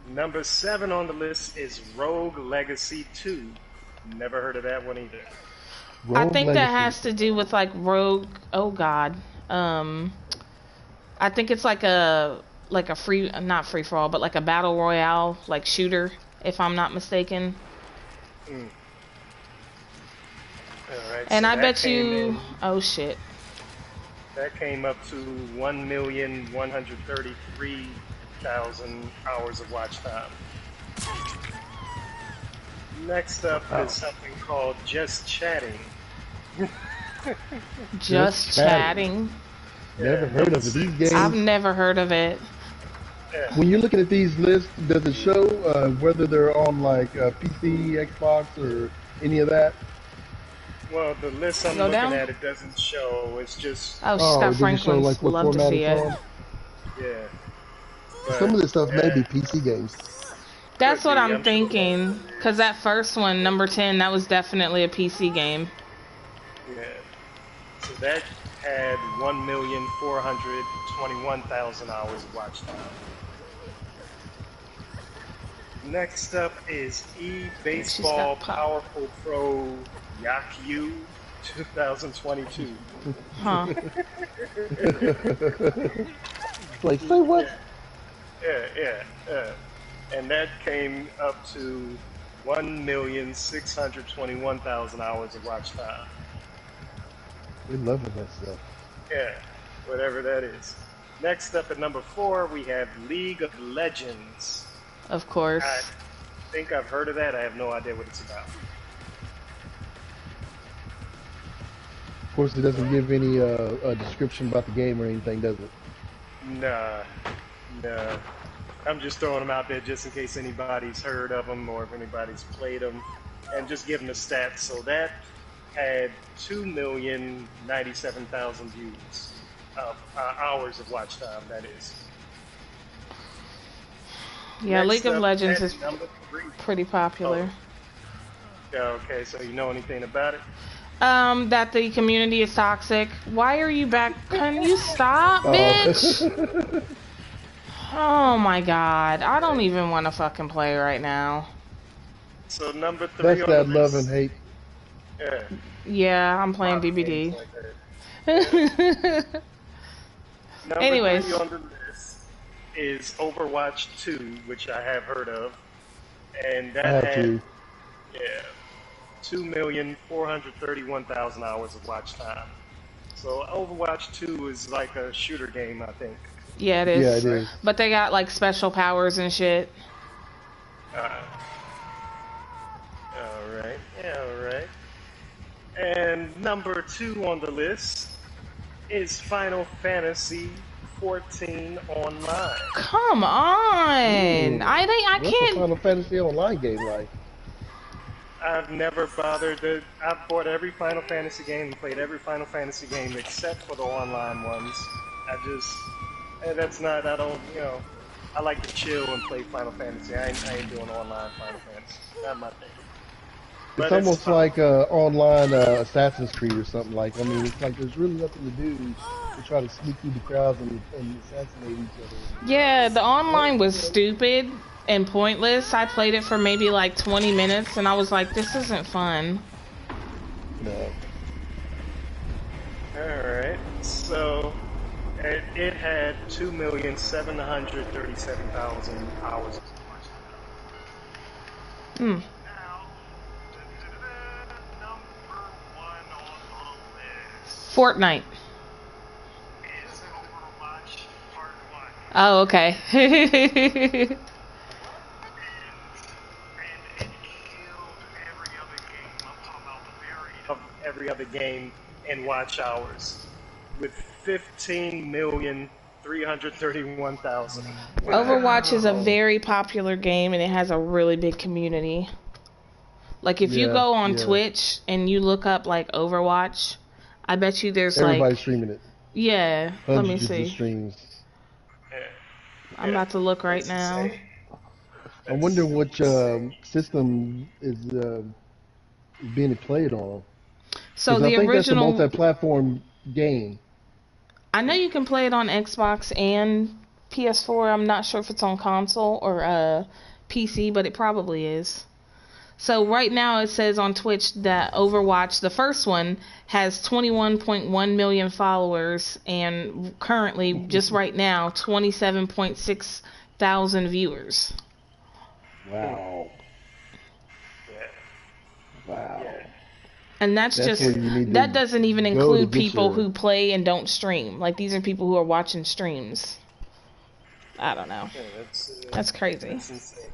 Number 7 on the list is Rogue Legacy 2. Never heard of that one either. I Rogue think that Legacy. has to do with like Rogue. Oh God. Um, I think it's like a like a not free for all, but like a battle royale, like shooter, if I'm not mistaken. Mm. All right, And so I that bet came you, in. oh shit. That came up to 1,133,000 hours of watch time. Next up is Wow. something called Just Chatting. Just Just chatting. chatting. Never heard Number of it. These I've games, six. never heard of it. Yeah. when you're looking at these lists, does it show whether they're on like PC, Xbox, or any of that? Well, the list I'm Go looking down. at, it doesn't show. It's just, Oh, she's Oh, got it doesn't show Franklin's. like what Love to format see it's it. on? yeah. Some But of this stuff may yeah, be PC games. That's could what be. I'm I'm sure most of thinking. it Because is. that first one, number 10, that was definitely a PC game. Yeah. So that had 1,421,000 hours of watch time. Next up is And she's got eBaseball pop. Powerful Pro Yakyu 2022. Huh. Like, say what? Yeah, yeah. And that came up to 1,621,000 hours of watch time. We're loving that stuff. Yeah, whatever that is. Next up at number 4, we have League of Legends. Of I course. think I've heard of that. I have no idea what it's about. Of course, it doesn't give any description about the game or anything, does it? Nah, nah. I'm just throwing them out there just in case anybody's heard of them or if anybody's played them, and just giving the stats. So that had 2,097,000 views, hours of watch time. That is. Yeah, League Next of up Legends at is number 3. pretty popular. Oh, yeah, okay. So you know anything about it? That the community is toxic. Why are you back? Can you stop, Oh, bitch? Oh my god. I don't even want to fucking play right now. So number 3 that's on the that love and list. hate. Yeah, Yeah, I'm playing pop games DBD. like that. Yeah. Number 3 Anyways, on the list is Overwatch 2, which I have heard of, and I that have had to. 2,431,000 hours of watch time. So Overwatch 2 is like a shooter game, I think. yeah, it Yeah, it is. Right? is. But they got like special powers and shit. Uh, all right. Yeah, all right. And number 2 on the list is Final Fantasy 14 Online. Come on. Ooh, I what's a can't. Final Fantasy Online game like? I've never bothered to. I've bought every Final Fantasy game and played every Final Fantasy game except for the online ones. That's not, I don't, I like to chill and play Final Fantasy. I ain't doing online Final Fantasy. Not my thing. It's But it's almost fun. like online Assassin's Creed or something like. I mean, it's like there's really nothing to do to try to sneak through the crowds and assassinate each other. Yeah, the What? online was stupid and pointless. I played it for maybe like 20 minutes and I was like, this isn't fun. No. Alright, so it had 2,737,000 hours of watch Hmm. time. Now, number 1 on the list Fortnite. is Overwatch Part 1. Oh, okay. Every other game in watch hours with 15,331,000. Overwatch is a Wow. very popular game and it has a really big community. Like if you Yeah, go on yeah. Twitch and you look up like Overwatch, I bet you there's Everybody's like, streaming it. yeah, let me Hundreds of see. streams. I'm about to look right That's now. insane. I wonder That's which insane. system is being played on. So Because I the think that's a original, multi-platform game. I know you can play it on Xbox and PS4. I'm not sure if it's on console or PC, but it probably is. So right now it says on Twitch that Overwatch, the first one, has 21.1 million followers, and currently, just right now, 27.6 thousand viewers. Wow. Yeah. Wow. Yeah. And that's Where just, you need that to doesn't even go to include get people your. who play and don't stream. Like, these are people who are watching streams. I don't know. Yeah, That's crazy. that's insane.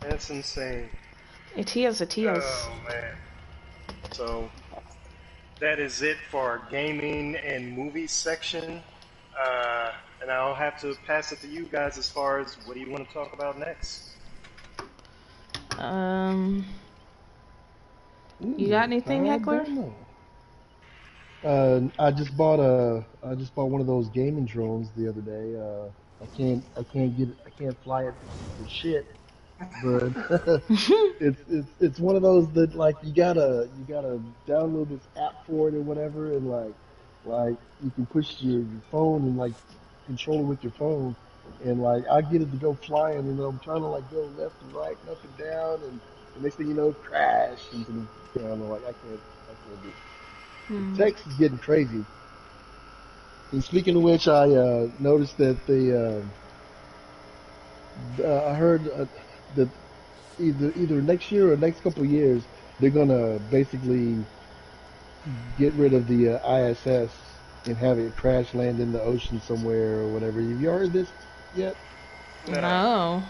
That's insane. It is, it is. Oh man. So that is it for our gaming and movie section. And I'll have to pass it to you guys as far as what do you want to talk about next? You got anything, I Heckler? don't know. I just bought one of those gaming drones the other day. I can't fly it for shit, but it's one of those that like you gotta download this app for it or whatever, and like you can push your phone and like control it with your phone, and like I get it to go flying, and I'm trying to like go left and right and up and down, and the next thing you know, crash into the ground. I'm like I can't do it. The Hmm. text is getting crazy. And speaking of which, I noticed that I heard that either next year or next couple of years they're gonna basically get rid of the ISS and have it crash land in the ocean somewhere or whatever. Have you heard this yet? No. No.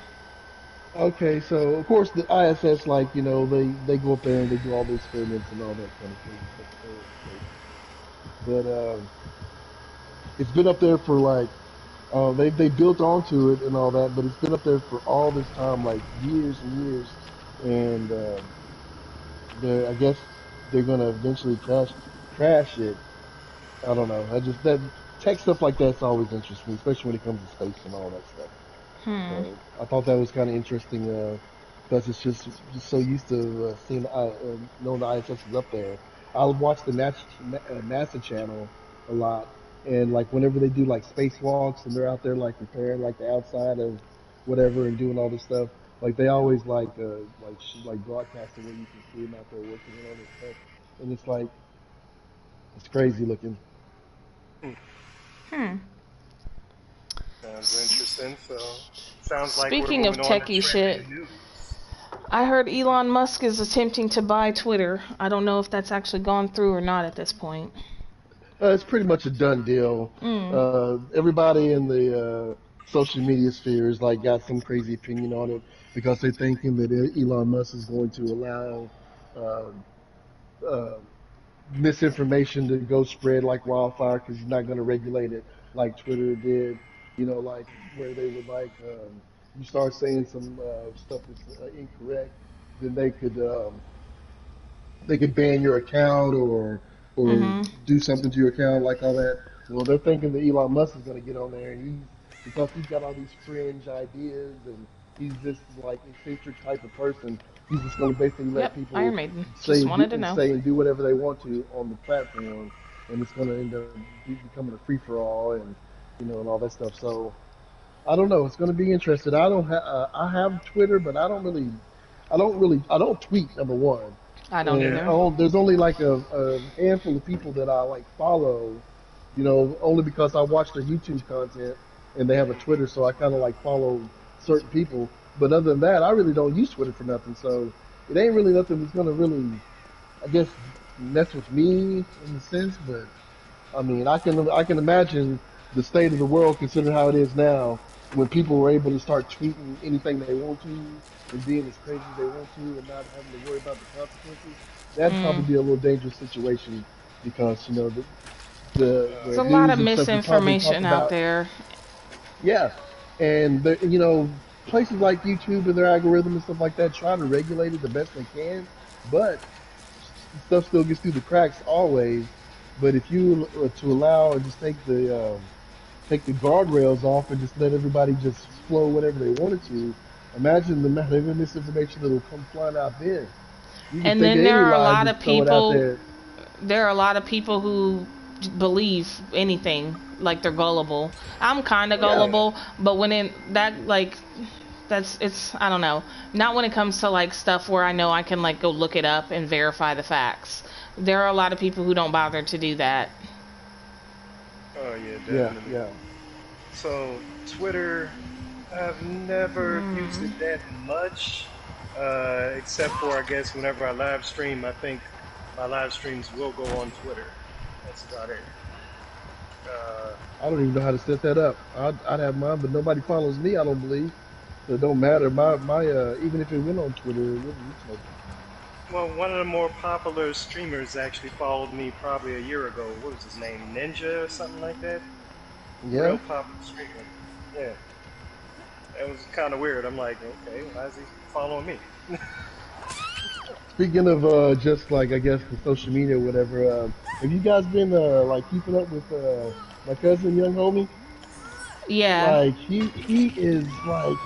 Okay, so of course the ISS, like they go up there and they do all the experiments and all that kind of crazy stuff that they in space. But it's been up there for like they built onto it and all that, but it's been up there for all this time, like years and years, and I guess they're gonna eventually crash it. I don't know. I just that tech stuff like that's always interests me, especially when it comes to space and all that stuff. Hmm. So I thought that was kind of interesting because it's just so used to seeing knowing the ISS is up there. I'll watch the NASA channel a lot, and like whenever they do like spacewalks and they're out there like preparing like the outside of whatever and doing all this stuff, like they always like broadcasting where you can see them out there working and all this stuff, and it's like it's crazy looking. Hmm. Hmm. Sounds S- interesting. So sounds like we're Speaking of moving on to techie shit, trending news. I heard Elon Musk is attempting to buy Twitter. I don't know if that's actually gone through or not at this point. It's pretty much a done deal. Mm. Everybody in the social media sphere is like got some crazy opinion on it because they're thinking that Elon Musk is going to allow uh, uh, misinformation to go spread like wildfire because he's not going to regulate it like Twitter did. Like where they would like you start saying some stuff that's incorrect, then they could ban your account or Mhm. do something to your account like all that. Well, they're thinking that Elon Musk is going to get on there and because he's got all these fringe ideas and he's this like eccentric type of person. He's just going to basically let Yep. Iron people Maiden. say Just and do wanted to know. say and do whatever they want to on the platform, and it's going to end up becoming a free for all and and all that stuff. So I don't know. It's going to be interesting. I have Twitter, but I don't tweet number one, I don't and Yeah. either. there's only like a handful of people that I like follow, only because I watch their YouTube content and they have a Twitter, so I kind of like follow certain people. But other than that, I really don't use Twitter for nothing. So it ain't really nothing that's gonna really, I guess, mess with me in a sense. But I mean, I can imagine the state of the world, considering how it is now, when people were able to start tweeting anything they want to and being as crazy as they want to and not having to worry about the consequences. That'd probably Mm. be a little dangerous situation because There's the a lot news of and stuff would probably talk misinformation out about there. yeah, and places like YouTube and their algorithm and stuff like that try to regulate it the best they can, but stuff still gets through the cracks always. But if you to allow and just take the guardrails off and just let everybody just flow whatever they wanted to, imagine the amount of misinformation that will come flying out then. You can And think of then there any are a lie, lot just of throw it out people. there. There are a lot of people who believe anything, like they're gullible. I'm kind of Yeah, Yeah. gullible, but when in that like it's I don't know. Not when it comes to like stuff where I know I can like go look it up and verify the facts. There are a lot of people who don't bother to do that. Oh yeah, Yeah, definitely. yeah. So Twitter, I've never used it that much, except for I guess whenever I live stream. I think my live streams will go on Twitter. That's about it. Uh, I don't even know how to set that up. I'd have mine, but nobody follows me. I don't believe. So it don't matter. My even if it went on Twitter, it wouldn't reach nobody. well, one of the more popular streamers actually followed me probably a year ago. What was his name? Ninja or something like that. Real Yeah. popular streamer. Yeah, it was kind of weird. I'm like, okay, why is he following me? Speaking of just like I guess the social media or whatever, have you guys been like keeping up with my cousin, young homie? Yeah. Like he is like,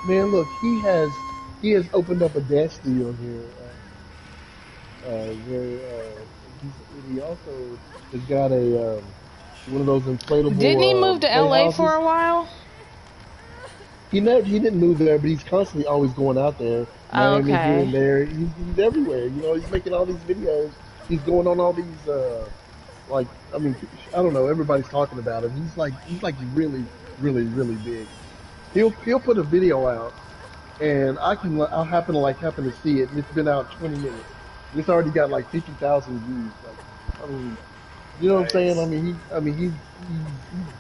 man, look, he has opened up a dance studio here, where he also has got a one of those Didn't he inflatable move to LA for playhouses. a while? He didn't move there, but he's constantly always going out there, Oh, Miami here okay. and there. He's everywhere. You know, he's making all these videos. He's going on all these like I mean I don't know. Everybody's talking about him. He's like really big. He'll put a video out, and I'll happen to see it, and it's been out 20 minutes. And it's already got like 50,000 views. Like I mean, you know what I'm saying? I Nice. mean he's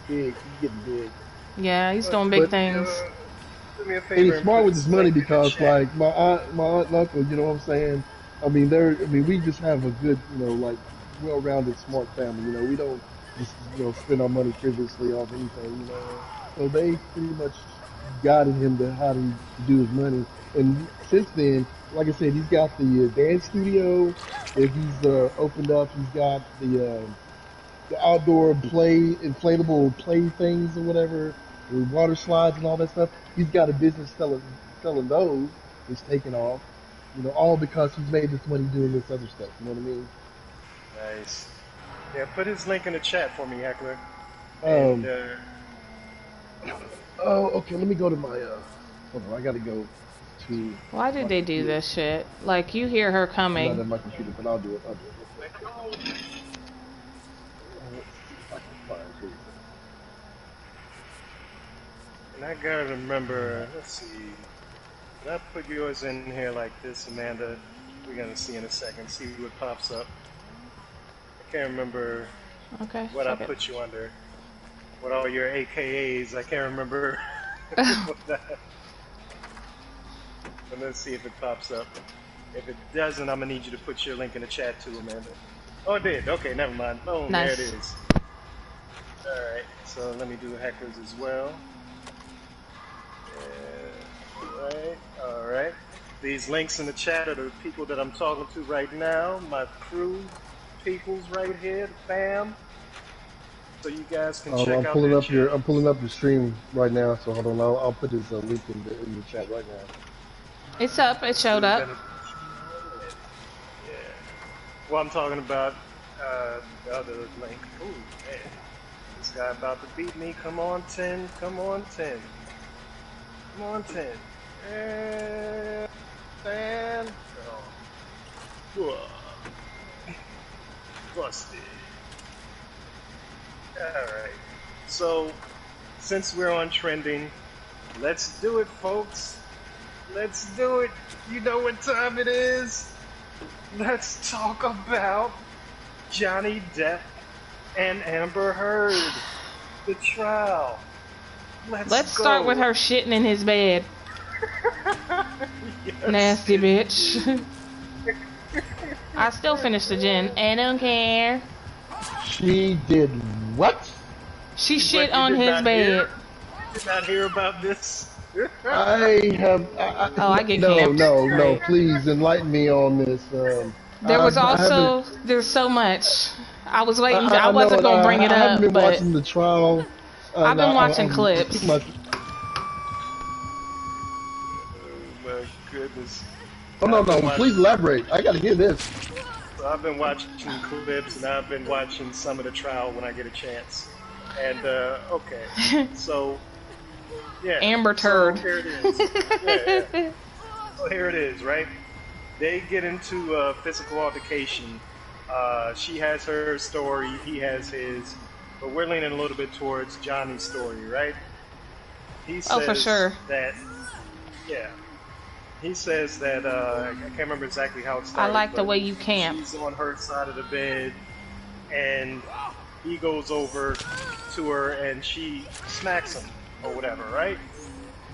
big. He's getting big. Yeah, he's doing big But things. Do me a and favor he's and smart put with his his money link in the because chat. like my aunt and uncle, you know what I'm saying? I mean we just have a good, you know, like well-rounded smart family, you know. We don't just, you know, spend our money frivolously off anything, you know. So they pretty much guided him to how to do his money. And since then, like I said, he's got the dance studio that he's opened up. He's got the outdoor play, inflatable play things or whatever, with water slides and all that stuff. He's got a business selling those. It's taken off, you know, all because he's made this money doing this other stuff. You know what I mean? Nice. Yeah, put his link in the chat for me, Heckler. And Um. Oh, okay. Let me go to my. Hold on. I gotta go to Why did my they do computer. this shit? Like, you hear her I'm not coming. at my computer, but I'll do it. I'll do it real quick. Let's see if I can find. Here we and I gotta remember. Let's see. Did I put yours in here like this, Amanda? We're gonna see in a second. See what pops up. I can't remember Okay, what I fuck it. put you under. What all your AKAs? I can't remember. what that. But let's see if it pops up. If it doesn't, I'm gonna need you to put your link in the chat too, Amanda. Oh, it did. Okay, never mind. Boom, there it Nice. is. Alright, so let me do hackers as well. Alright. These links in the chat are the people that I'm talking to right now. My crew peoples right here, the fam. So you guys can check out their channel. I'm pulling up your stream right now. So hold on. I'll put his link in the chat right now. It's up. It showed Crew up. benefit. Yeah. Well, I'm talking about the other link. Ooh, man. This guy about to beat me. Come on, 10. Come on, 10. Come on, 10. And oh. Busted. Alright. So, since we're on trending, let's do it, folks. Let's do it. You know what time it is. Let's talk about Johnny Depp and Amber Heard. The trial. Let's Go. start with her shitting in his bed. Yes, Nasty indeed. bitch. I still finished the gin. I don't care. She did what? She shit What, you on did his not hear? bed. You did not hear about this? I have. Oh, I get No, camped. no. Great. Please enlighten me on this. There was I haven't. also, there's so much. I was waiting to, I I know wasn't it. gonna bring it I haven't up, been but watching the trial. I've been watching I'm keeping clips. my. Oh my goodness. Oh no, I've been no! Please watching. elaborate. I gotta hear this. So I've been watching clips and I've been watching some of the trial when I get a chance. And okay, so Yeah. Amber So Turd. here it is. Yeah, yeah. So here it is, right? They get into a physical altercation. She has her story, he has his, but we're leaning a little bit towards Johnny's story, right? He Oh, for says sure. that, yeah, he says that, I can't remember exactly how it I started, like the but way you camp. she's on her side of the bed, and he goes over to her and she smacks him or whatever, right?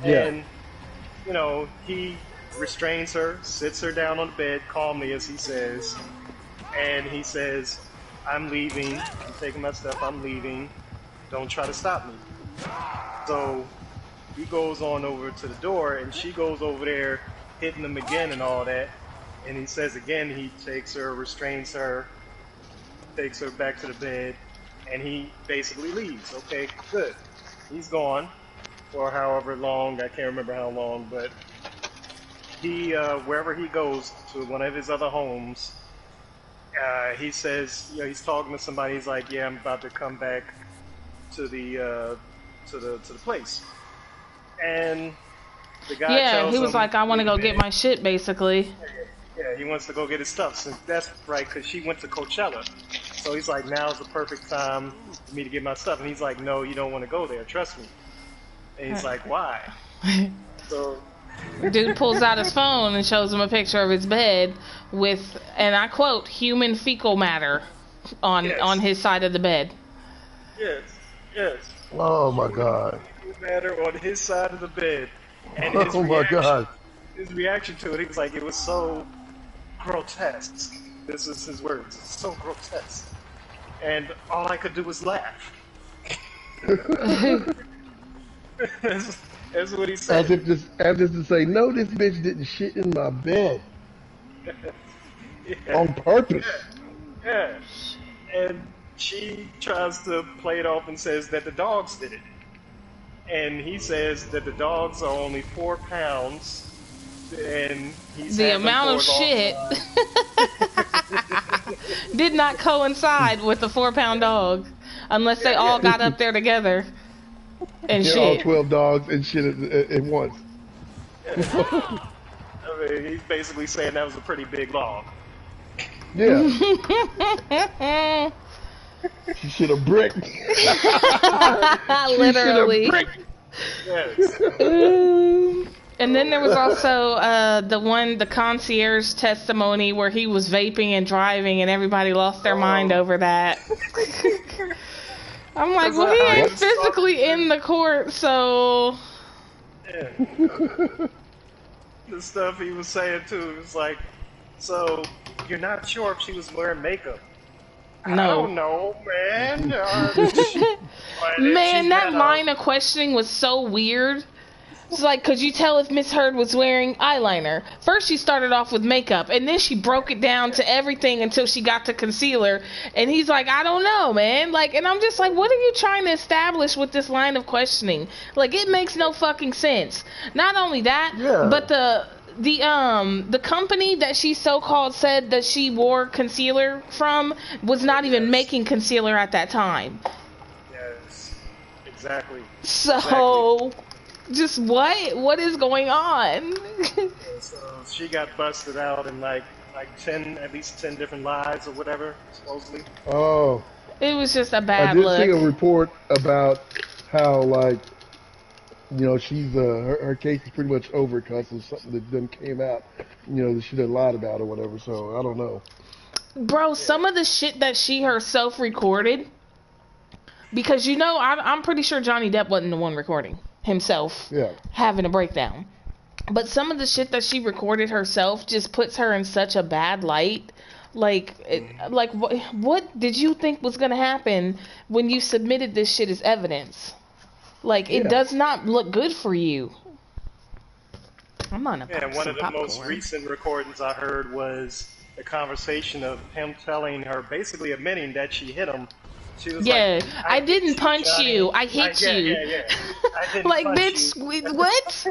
Yeah. And he restrains her, sits her down on the bed calmly, as he says, and he says, "I'm leaving. I'm taking my stuff. I'm leaving. Don't try to stop me." So he goes on over to the door, and she goes over there, hitting him again and all that. And he says again, he takes her, restrains her, takes her back to the bed, and he basically leaves. Okay, good. He's gone for however long, I can't remember how long, but he, wherever he goes to one of his other homes, he says, he's talking to somebody. He's like, "Yeah, I'm about to come back to the place," and the guy Yeah, tells he was him, like, I want to "Wait a go get minute." my shit, basically. Yeah, he wants to go get his stuff. So that's right, because she went to Coachella. So he's like, "Now's the perfect time for me to get my stuff." And he's like, "No, you don't want to go there. Trust me." And he's like, "Why?" So Dude pulls out his phone and shows him a picture of his bed with, and I quote, human fecal matter on yes, his side of the bed. yes, yes. Oh my God. Matter on his side of the bed, and Oh my God. his reaction to it, he was like, it was so grotesque. This is his words. It's so grotesque, and all I could do was laugh. That's what he said. As if to say, no, this bitch didn't shit in my bed Yeah, on purpose. yeah. And she tries to play it off and says that the dogs did it. And he says that the dogs are only 4 pounds, and he's The had them amount for of a long shit time. did not coincide with the 4-pound dog, unless they Yeah, all yeah, got up there together and Yeah, all shit. 12 dogs and shit at once. yeah. I mean, he's basically saying that was a pretty big dog. Yeah, she should have bricked. She should have Literally. bricked. Yes. And then there was also the concierge testimony where he was vaping and driving, and everybody lost their mind over that. I'm like, well, he ain't physically in the court, so. Yeah. The stuff he was saying too, it was like, so you're not sure if she was wearing makeup? I don't know, man. Man, that line of questioning was so weird. It's like, could you tell if Miss Heard was wearing eyeliner? First, she started off with makeup, and then she broke it down to everything until she got to concealer. And he's like, I don't know, man. Like, and I'm just like, what are you trying to establish with this line of questioning? Like, it makes no fucking sense. Not only that, Yeah. but the company that she so-called said that she wore concealer from was not even making concealer at that time. Yes, exactly. So, just what is going on? So she got busted out in like 10, at least 10 different lies or whatever, supposedly. Oh, It was just a I bad did look. see a report about how, like, she's her case is pretty much over because of something that then came out, that she done lied about or whatever. So I don't know. Bro, some of the shit that she herself recorded, because I'm pretty sure Johnny Depp wasn't the one recording himself Yeah. having a breakdown. But some of the shit that she recorded herself just puts her in such a bad light. Like what did you think was gonna happen when you submitted this shit as evidence? Like, it Yeah. does not look good for you. I'm on a Yeah, one of the most recent recordings I heard was a conversation of him telling her, basically admitting that she hit him. She was Yeah, like, I didn't punch Johnny. you. I hit you. Yeah. I didn't Like, punch bitch, you. what?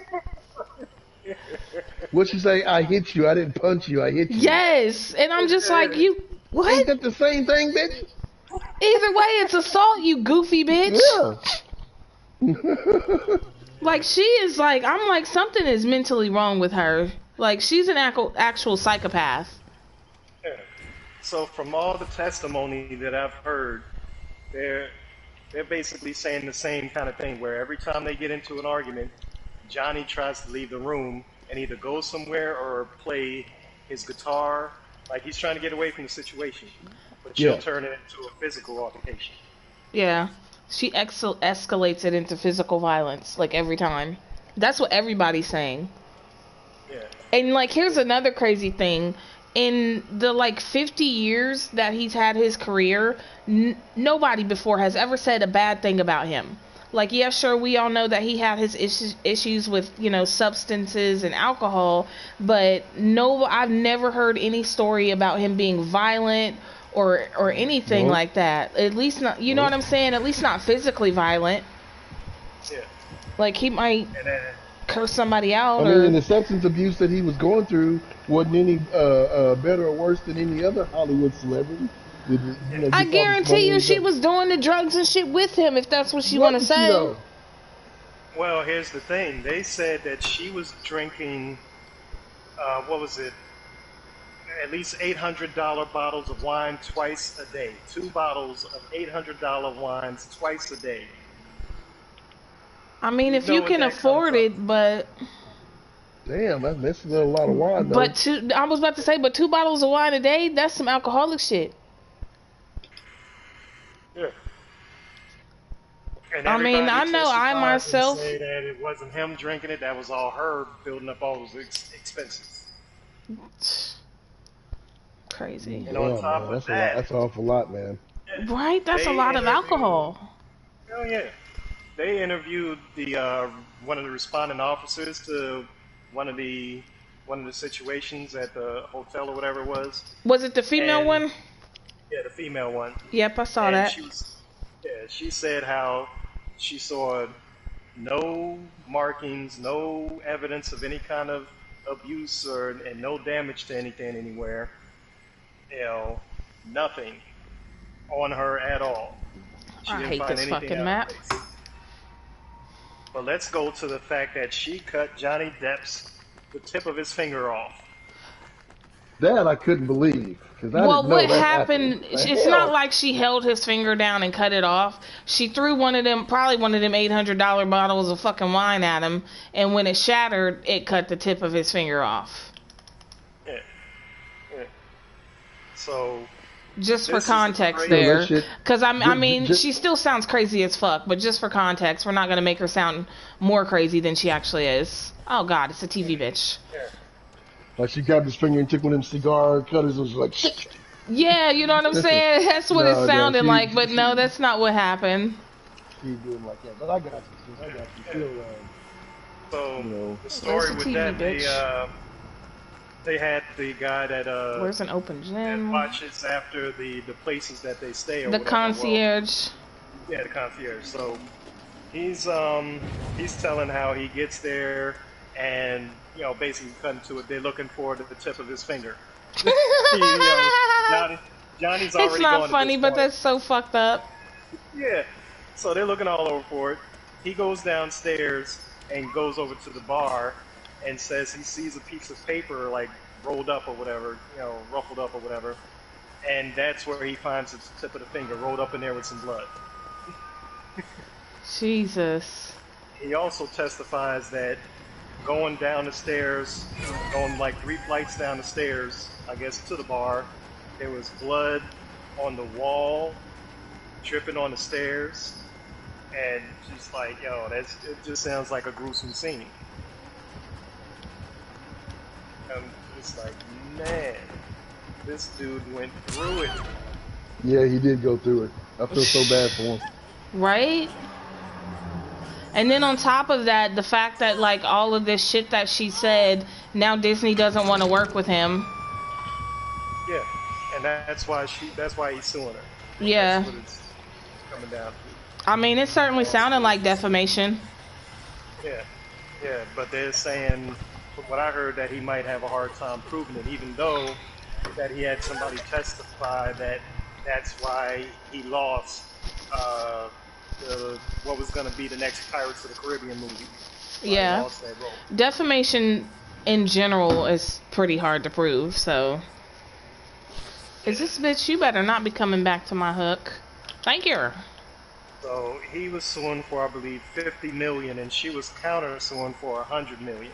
What'd she say? I hit you. I didn't punch you. I hit you. Yes, and I'm just like, you what? Ain't that the same thing, bitch? Either way, it's assault, you goofy bitch. Yeah. Like, she is like, I'm like, something is mentally wrong with her. Like, she's an actual psychopath. Yeah. So from all the testimony that I've heard, they're they're basically saying the same kind of thing. Where every time they get into an argument, Johnny tries to leave the room and either go somewhere or play his guitar. Like he's trying to get away from the situation, but she'll Yeah. turn it into a physical altercation. Yeah. She escalates it into physical violence, like, every time. That's what everybody's saying. Yeah. And, like, here's another crazy thing. In the, like, 50 years that he's had his career, nobody before has ever said a bad thing about him. Like, yeah, sure, we all know that he had his issues with, substances and alcohol, but no, I've never heard any story about him being violent or anything Nope. like that. At least not, you know Nope. what I'm saying? At least not physically violent. Yeah. Like, he might And then curse somebody out I mean, and or... the substance abuse that he was going through wasn't any better or worse than any other Hollywood celebrity. I Gets all this money guarantee you and she stuff. was doing the drugs and shit with him, if that's what you want to Wasn't she, say. though? well, here's the thing. They said that she was drinking, what was it? At least $800 bottles of wine twice a day. 2 bottles of $800 wines twice a day. I mean, You if know you what can that comes afford up. it, but... Damn, that's a lot of wine, though. But I was about to say, but 2 bottles of wine a day, that's some alcoholic shit. Yeah. And I mean, everybody I know I testified myself... and say that it wasn't him drinking it. That was all her building up all those expenses. Crazy. And on Damn, top man, of that's a lot. that, That's an awful lot, man. Right? That's a they lot of interviewed- alcohol. Oh yeah. They interviewed the one of the responding officers to one of the situations at the hotel or whatever it was. Was it the female And- one? Yeah, the female one. Yep, I saw And that. she said how she saw no markings, no evidence of any kind of abuse and no damage to anything anywhere. Nothing on her at all. She I didn't hate find this anything fucking out of map. place. But let's go to the fact that she cut Johnny Depp's the tip of his finger off. That I couldn't believe because I Well, didn't know what that happened, happened. it's not like she held his finger down and cut it off. She threw probably one of them $800 bottles of fucking wine at him, and when it shattered, it cut the tip of his finger off. Yeah. Yeah. So Just for This is context crazy. there. That shit- Because, I mean, just- she still sounds crazy as fuck, but just for context, we're not going to make her sound more crazy than she actually is. Oh, God, it's a TV bitch. Like she grabbed his finger and took one of them cigar cutters and was like, shit. Yeah, you know what I'm saying? That's what it No, sounded she- like, but no, that's not what happened. She doing like that. But I got you, sis. I got you. Still, So You know. the story Where's the with TV, that, bitch? they had the guy that Where's an open that gym? watches after the places that they stay. Or The whatever. Well, concierge. yeah, the concierge. So he's telling how he gets there and basically cutting to it. They're looking for the tip of his finger. Johnny's already It's not gone funny, at this but point. that's so fucked up. Yeah. So they're looking all over for it. He goes downstairs and goes over to the bar and says he sees a piece of paper like rolled up or whatever, ruffled up or whatever. And that's where he finds the tip of the finger rolled up in there with some blood. Jesus. He also testifies that going down the stairs, going like 3 flights down the stairs, I guess to the bar, there was blood on the wall, dripping on the stairs, and she's like, it just sounds like a gruesome scene. And it's like, man, this dude went through it. yeah, he did go through it. I feel so bad for him. Right? And then on top of that, the fact that, like, all of this shit that she said, now Disney doesn't want to work with him. Yeah, and that's why he's suing her. Yeah. That's what it's coming down to. I mean, it certainly sounded like defamation. Yeah, but they're saying, from what I heard, that he might have a hard time proving it, even though that he had somebody testify that that's why he lost what was going to be the next Pirates of the Caribbean movie. why he Yeah. lost that role. Defamation in general is pretty hard to prove, so. Is this bitch? You better not be coming back to my hook. Thank you. So he was suing for, I believe, 50 million, and she was counter suing for 100 million.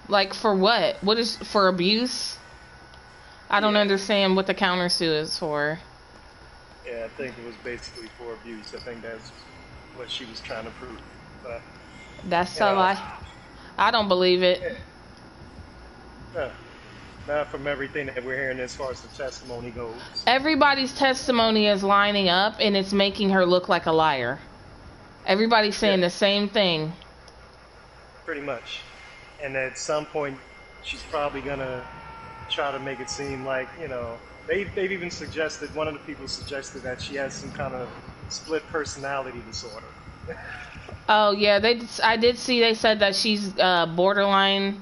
Like, for what? What is, for abuse? I don't Yeah. understand what the countersue is for. Yeah, I think it was basically for abuse. I think that's what she was trying to prove. But, That's you a know, lie. I don't believe it. yeah. Not from everything that we're hearing as far as the testimony goes. Everybody's testimony is lining up, and it's making her look like a liar. Everybody's saying the same thing. Pretty much. And at some point, she's probably going to try to make it seem like, you know, they've even suggested, one of the people suggested that she has some kind of split personality disorder. Oh yeah, I did see they said that she's borderline.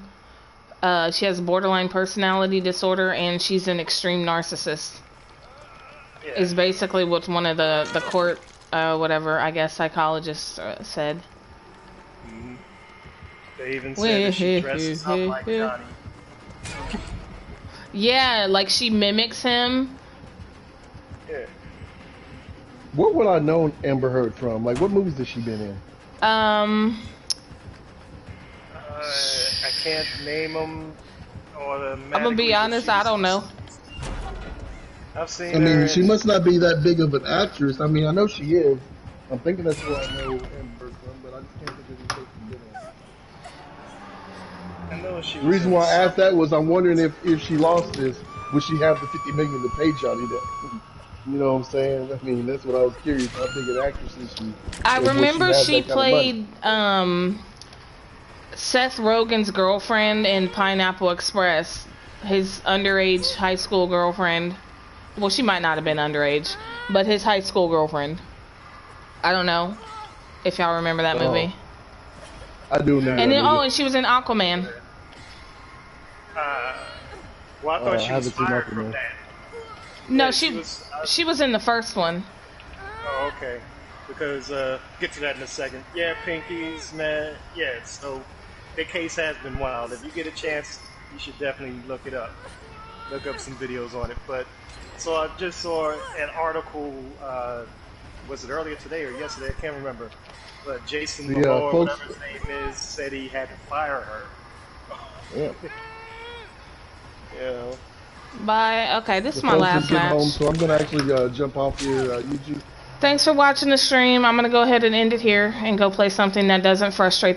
She has borderline personality disorder, and she's an extreme narcissist. Yeah. Is basically what one of the court whatever, I guess, psychologists said. Mm-hmm. They even said that she dresses up like Johnny. Yeah, like she mimics him. Yeah. What would I know Amber Heard from? Like, what movies has she been in? I can't name them automatically. I'm gonna be honest, I don't know. I've seen I mean, her she must not be that big of an actress. I mean, I know she is. I'm thinking that's where I know Amber Heard from, but I just can't think of anything she's been in. I know she was The reason in why I asked something. that was I'm wondering if she lost this, would she have the 50 million to pay Johnny Depp? You know what I'm saying? I mean, that's what I was curious. How big an actress is she? I Or will remember have she that kind of money? played Seth Rogen's girlfriend in Pineapple Express, his underage high school girlfriend. Well, she might not have been underage, but his high school girlfriend. I don't know if y'all remember that movie. I do remember. And that then, movie. and she was in Aquaman. Well, I thought I she was haven't seen fired Aquaman. from that. No, Yeah, she was in the first one. Oh, okay. Because, get to that in a second. Yeah, Pinkies, man. Yeah, so the case has been wild. If you get a chance, you should definitely look it up. Look up some videos on it. But, so I just saw an article, was it earlier today or yesterday? I can't remember. But Jason Momoa, folks, whatever his name is, said he had to fire her. Yeah. You know. Bye. Okay, this is The my folks last are getting home, match. so I'm gonna actually jump off here. Yuji. Thanks for watching the stream. I'm gonna go ahead and end it here and go play something that doesn't frustrate